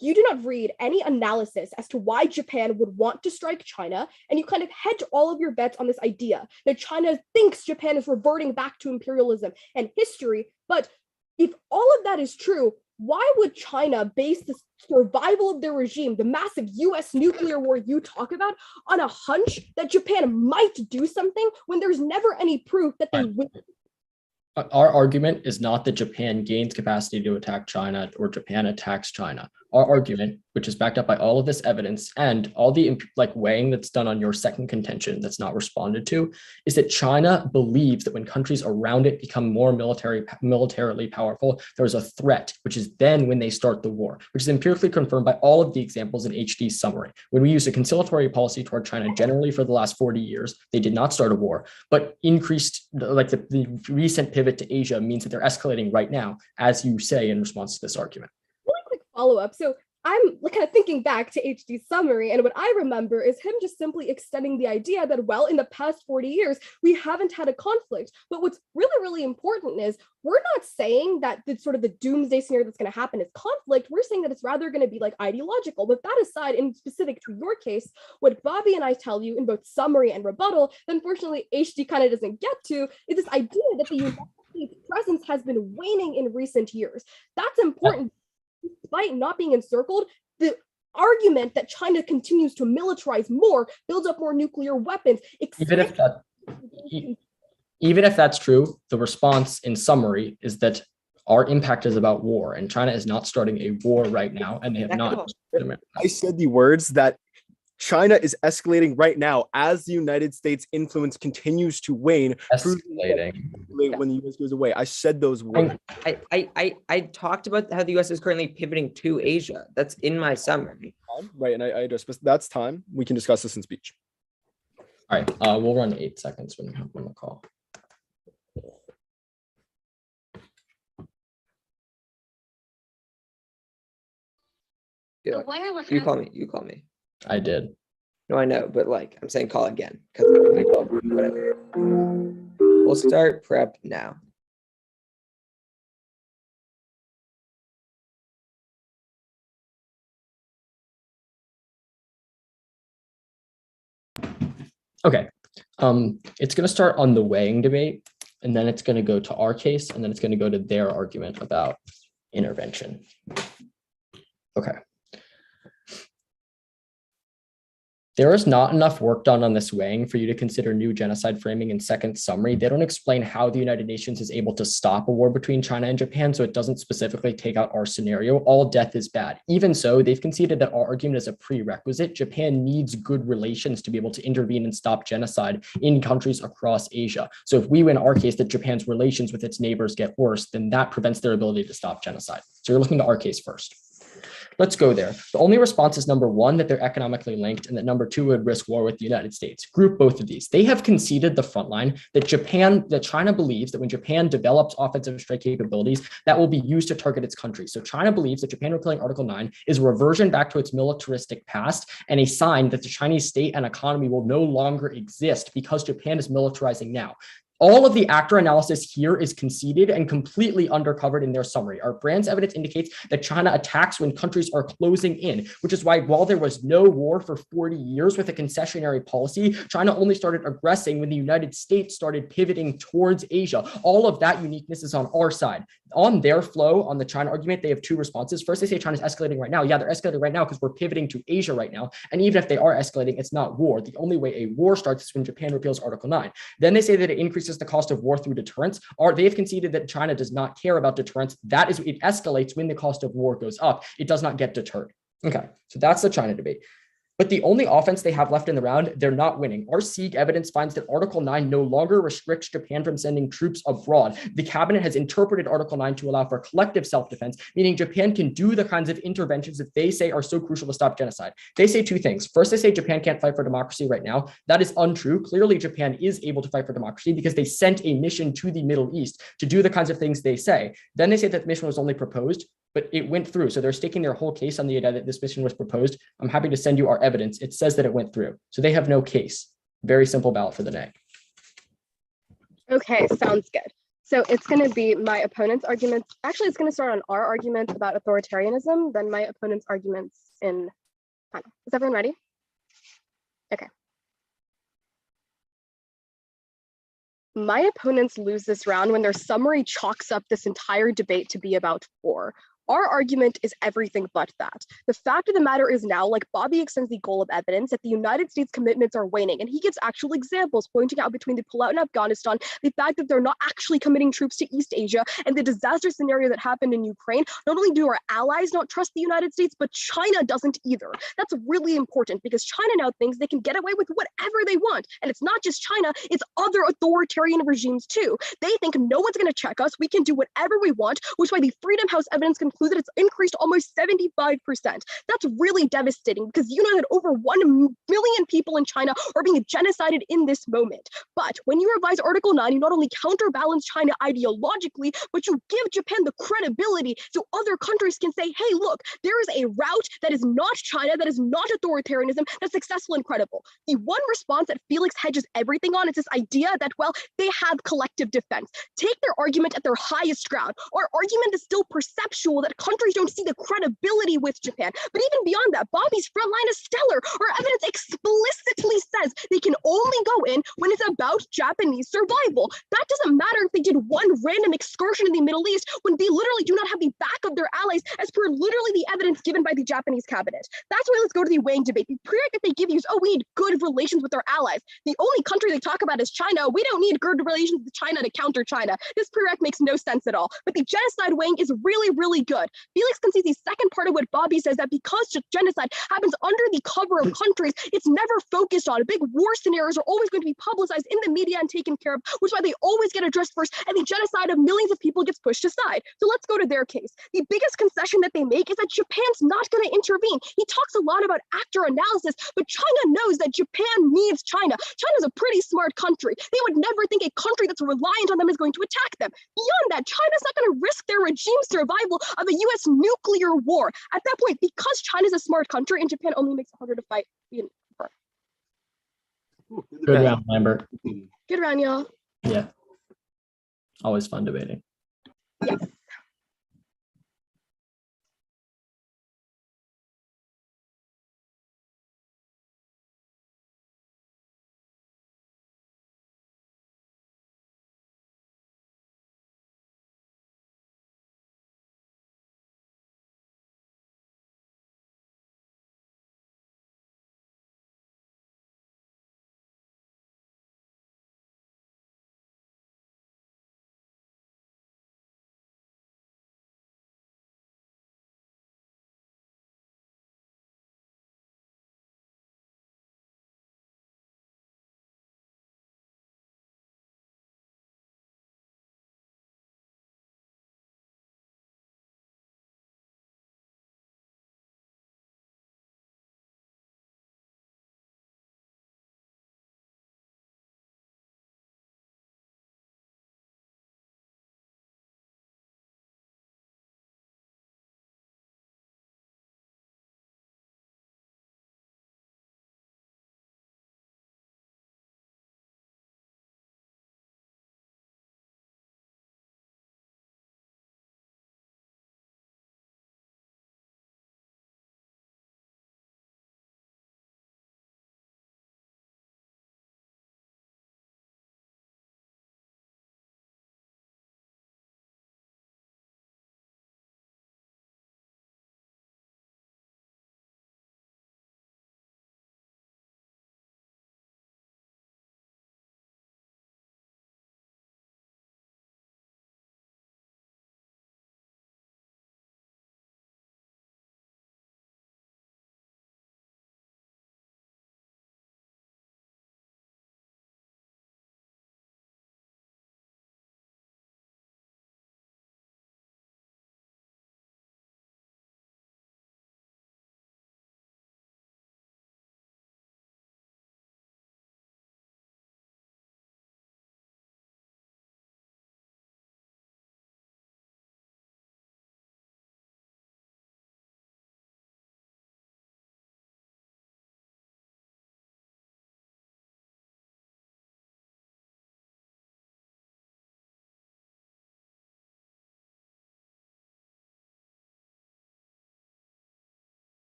you do not read any analysis as to why Japan would want to strike China, and you kind of hedge all of your bets on this idea that China thinks Japan is reverting back to imperialism and history. But if all of that is true, why would China base the survival of their regime, the massive US nuclear war you talk about, on a hunch that Japan might do something when there's never any proof that they will? Our argument is not that Japan gains capacity to attack China or Japan attacks China. Our argument, which is backed up by all of this evidence and all the weighing that's done on your second contention that's not responded to, is that China believes that when countries around it become more militarily powerful, there's a threat, which is then when they start the war, which is empirically confirmed by all of the examples in HD's summary. When we use a conciliatory policy toward China generally for the last 40 years, they did not start a war, but increased, like the recent pivot to Asia means that they're escalating right now, as you say in response to this argument. Really quick follow-up. So I'm kind of thinking back to HD's summary, and what I remember is him just simply extending the idea that, well, in the past 40 years, we haven't had a conflict. But what's really, really important is we're not saying that the sort of the doomsday scenario that's going to happen is conflict. We're saying that it's rather going to be like ideological. But that aside, in specific to your case, what Bobby and I tell you in both summary and rebuttal, that unfortunately HD kind of doesn't get to, is this idea that the United States presence has been waning in recent years. That's important. Despite not being encircled, the argument that China continues to militarize more, builds up more nuclear weapons. Even if that's true, the response in summary is that our impact is about war, and China is not starting a war right now, and they have not. I said the words that China is escalating right now as the United States influence continues to wane. Escalating. When the US goes away. I said those words. I talked about how the US is currently pivoting to Asia. That's in my summary. Right, and I addressed, but that's time. We can discuss this in speech. All right, we'll run 8 seconds when you have on the call. Yeah, you call me. You call me. I did. No, I know, but like I'm saying, call again because whatever. We'll start prep now. Okay. It's going to start on the weighing debate, and then it's going to go to our case, and then it's going to go to their argument about intervention. Okay. There is not enough work done on this weighing for you to consider new genocide framing in second summary. They don't explain how the United Nations is able to stop a war between China and Japan, so it doesn't specifically take out our scenario. All death is bad. Even so, they've conceded that our argument is a prerequisite. Japan needs good relations to be able to intervene and stop genocide in countries across Asia. So if we win our case that Japan's relations with its neighbors get worse, then that prevents their ability to stop genocide. So you're looking to our case first. Let's go there. The only response is number one, that they're economically linked, and that number two would risk war with the United States. Group both of these. They have conceded the front line that China believes that when Japan develops offensive strike capabilities, that will be used to target its country. So China believes that Japan repealing Article 9 is a reversion back to its militaristic past and a sign that the Chinese state and economy will no longer exist because Japan is militarizing now. All of the actor analysis here is conceded and completely undercovered in their summary. Our Brand's evidence indicates that China attacks when countries are closing in, which is why while there was no war for 40 years with a concessionary policy, China only started aggressing when the United States started pivoting towards Asia. All of that uniqueness is on our side. On their flow, on the China argument, they have two responses. First, they say China's escalating right now. Yeah, they're escalating right now because we're pivoting to Asia right now. And even if they are escalating, it's not war. The only way a war starts is when Japan repeals Article 9. Then they say that it increases the cost of war through deterrence. They have conceded that China does not care about deterrence. That is, it escalates when the cost of war goes up. It does not get deterred. Okay, so that's the China debate. But the only offense they have left in the round, they're not winning. Our Sieg evidence finds that Article 9 no longer restricts Japan from sending troops abroad. The cabinet has interpreted Article 9 to allow for collective self-defense, meaning Japan can do the kinds of interventions that they say are so crucial to stop genocide. They say two things. First, they say Japan can't fight for democracy right now. That is untrue. Clearly, Japan is able to fight for democracy because they sent a mission to the Middle East to do the kinds of things they say. Then they say that the mission was only proposed. but it went through. So they're staking their whole case on the idea that this mission was proposed. I'm happy to send you our evidence. It says that it went through. So they have no case. Very simple ballot for the nay. Okay, sounds good. So it's going to be my opponent's arguments. Actually, it's going to start on our argument about authoritarianism, then my opponent's arguments in panel. Is everyone ready? Okay. My opponents lose this round when their summary chalks up this entire debate to be about 4. Our argument is everything but that. The fact of the matter is now, like Bobby extends the goal of evidence, that the United States commitments are waning, and he gives actual examples pointing out between the pullout in Afghanistan, the fact that they're not actually committing troops to East Asia, and the disaster scenario that happened in Ukraine. Not only do our allies not trust the United States, but China doesn't either. That's really important because China now thinks they can get away with whatever they want. And it's not just China, it's other authoritarian regimes too. They think no one's going to check us. We can do whatever we want, which is why the Freedom House evidence concludes that it's increased almost 75%. That's really devastating because you know that over 1 million people in China are being genocided in this moment. But when you revise Article 9, you not only counterbalance China ideologically, but you give Japan the credibility so other countries can say, hey, look, there is a route that is not China, that is not authoritarianism, that's successful and credible. The one response that Felix hedges everything on is this idea that, well, they have collective defense. Take their argument at their highest ground. Our argument is still perceptual that countries don't see the credibility with Japan. But even beyond that, Bobby's front line is stellar. Our evidence explicitly says they can only go in when it's about Japanese survival. That doesn't matter if they did one random excursion in the Middle East when they literally do not have the back of their allies as per literally the evidence given by the Japanese cabinet. That's why let's go to the weighing debate. The prereq that they give you is, oh, we need good relations with our allies. The only country they talk about is China. We don't need good relations with China to counter China. This prereq makes no sense at all. But the genocide weighing is really, really good. Felix concedes the second part of what Bobby says, that because genocide happens under the cover of countries, it's never focused on. Big war scenarios are always going to be publicized in the media and taken care of, which is why they always get addressed first, and the genocide of millions of people gets pushed aside. So let's go to their case. The biggest concession that they make is that Japan's not going to intervene. He talks a lot about actor analysis, but China knows that Japan needs China. China's a pretty smart country. They would never think a country that's reliant on them is going to attack them. Beyond that, China's not going to risk their regime's survival of a US nuclear war. At that point, because China's a smart country and Japan only makes it harder to fight. Good round, Lambert. Good round, y'all. Yeah. Always fun debating. Yes.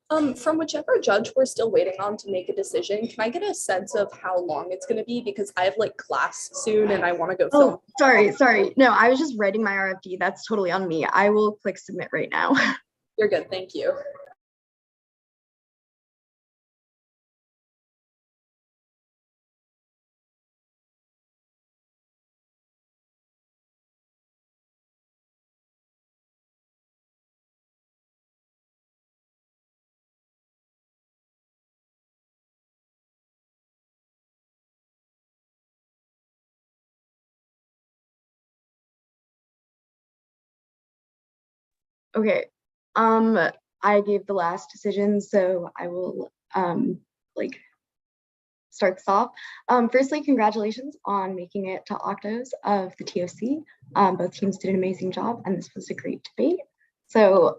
From whichever judge we're still waiting on to make a decision, can I get a sense of how long it's going to be? Because I have like class soon and I want to go film. Oh, sorry. No, I was just writing my RFD. That's totally on me. I will click submit right now. You're good. Thank you. Okay. I gave the last decision, so I will like start this off. Firstly, congratulations on making it to octos of the TOC. Both teams did an amazing job, and this was a great debate. So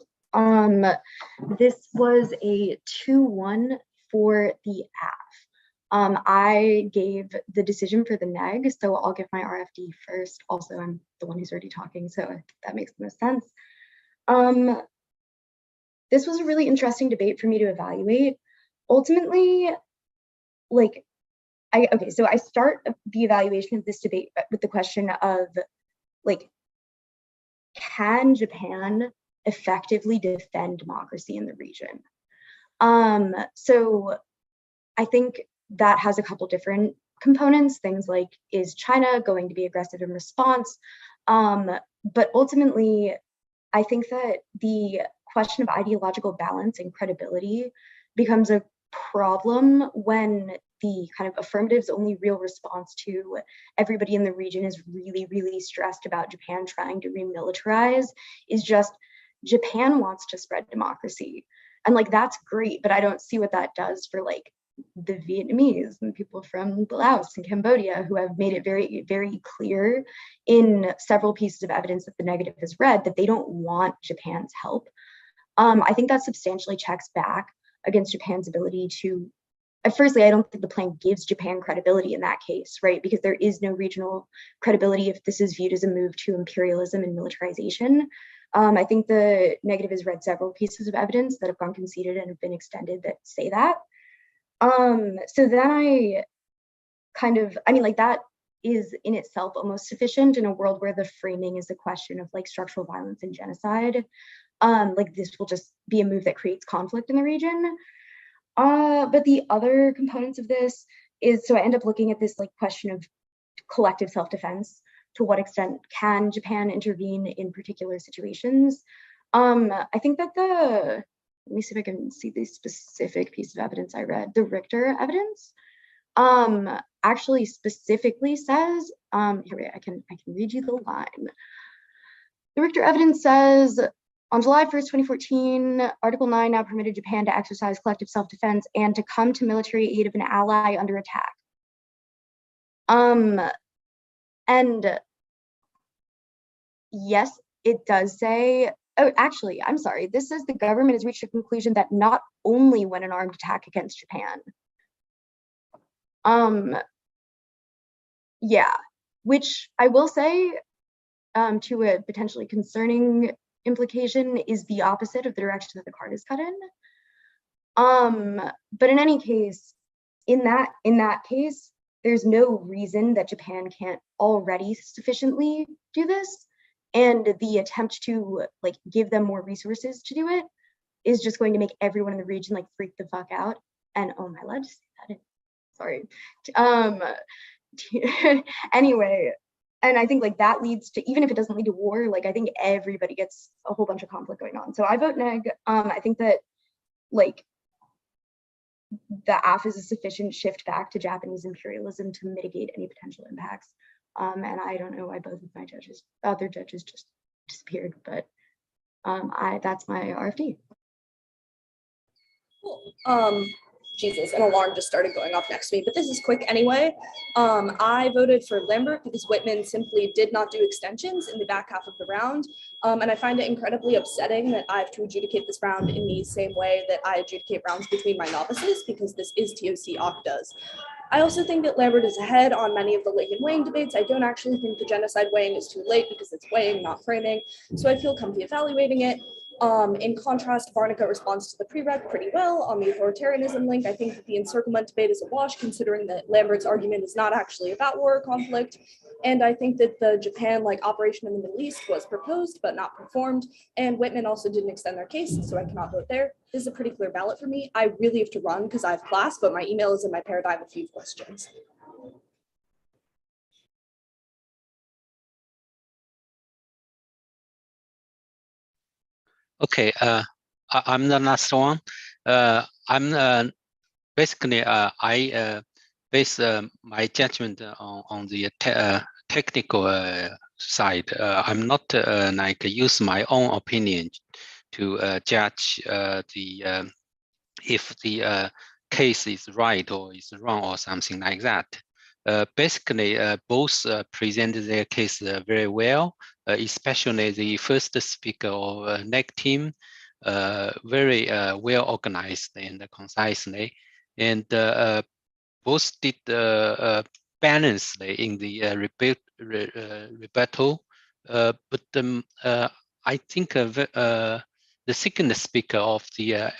this was a 2-1 for the AF. I gave the decision for the neg, so I'll give my RFD first. Also, I'm the one who's already talking, so that makes the most sense. This was a really interesting debate for me to evaluate. Ultimately, like, so I start the evaluation of this debate with the question of, like, can Japan effectively defend democracy in the region? So I think that has a couple different components, things like, is China going to be aggressive in response? But ultimately, I think that the question of ideological balance and credibility becomes a problem when the kind of affirmative's only real response to everybody in the region is really, really stressed about Japan trying to remilitarize is just Japan wants to spread democracy. And like, that's great, but I don't see what that does for like the Vietnamese and people from Laos and Cambodia who have made it very, very clear in several pieces of evidence that the negative has read that they don't want Japan's help. I think that substantially checks back against Japan's ability to, firstly, I don't think the plan gives Japan credibility in that case, right? Because there is no regional credibility if this is viewed as a move to imperialism and militarization. I think the negative has read several pieces of evidence that have gone conceded and have been extended that say that. So then I kind of, I mean, like, that is in itself almost sufficient in a world where the framing is a question of like structural violence and genocide. Like, this will just be a move that creates conflict in the region. But the other components of this is, so I end up looking at this like question of collective self-defense. To what extent can Japan intervene in particular situations? I think that let me see if I can see the specific piece of evidence I read. The Richter evidence actually specifically says, here, I can read you the line. The Richter evidence says, on July 1st, 2014, Article 9 now permitted Japan to exercise collective self-defense and to come to military aid of an ally under attack. And yes, it does say, oh, actually, I'm sorry. This says the government has reached a conclusion that not only when an armed attack against Japan. Yeah, which I will say, to a potentially concerning implication, is the opposite of the direction that the card is cut in. But in any case, in that case, there's no reason that Japan can't already sufficiently do this. And the attempt to like give them more resources to do it is just going to make everyone in the region like freak the fuck out. And oh, my allowed to say that? Sorry. Anyway, and I think like that leads to, even if it doesn't lead to war, like I think everybody gets a whole bunch of conflict going on. So I vote neg. I think that like the AF is a sufficient shift back to Japanese imperialism to mitigate any potential impacts. And I don't know why both of my other judges just disappeared, but that's my RFD. Cool. Jesus, an alarm just started going off next to me, but this is quick anyway. I voted for Lambert because Whitman simply did not do extensions in the back half of the round. And I find it incredibly upsetting that I have to adjudicate this round in the same way that I adjudicate rounds between my novices, because this is TOC octas. I also think that Lambert is ahead on many of the Lincoln weighing debates. I don't actually think the genocide weighing is too late because it's weighing, not framing. So I feel comfy evaluating it. In contrast, Varnica responds to the prereq pretty well. On the authoritarianism link, I think that the encirclement debate is a wash, considering that Lambert's argument is not actually about war or conflict. And I think that the Japan-like operation in the Middle East was proposed but not performed. And Whitman also didn't extend their case, so I cannot vote there. This is a pretty clear ballot for me. I really have to run because I have class, but my email is in my paradigm of few questions. Okay, I'm the last one. I'm basically I base my judgment on the technical side. I'm not like use my own opinion to judge the if the case is right or is wrong or something like that. Basically, both presented their case very well, especially the first speaker of NEC team, very well organized and concisely, and both did balancely in the rebuttal. But I think the second speaker of the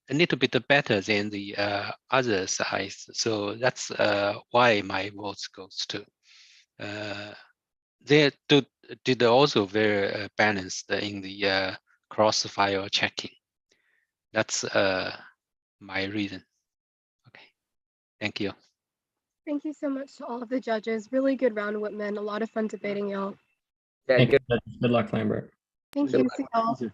a little bit better than the other sides. So that's why my votes goes to. They did also very balanced in the crossfire checking. That's my reason. Okay, thank you. Thank you so much to all of the judges. Really good round, Whitman. A lot of fun debating, y'all. Yeah, Thank good. you. Good luck, Lambert. Thank Good you. luck. See y'all.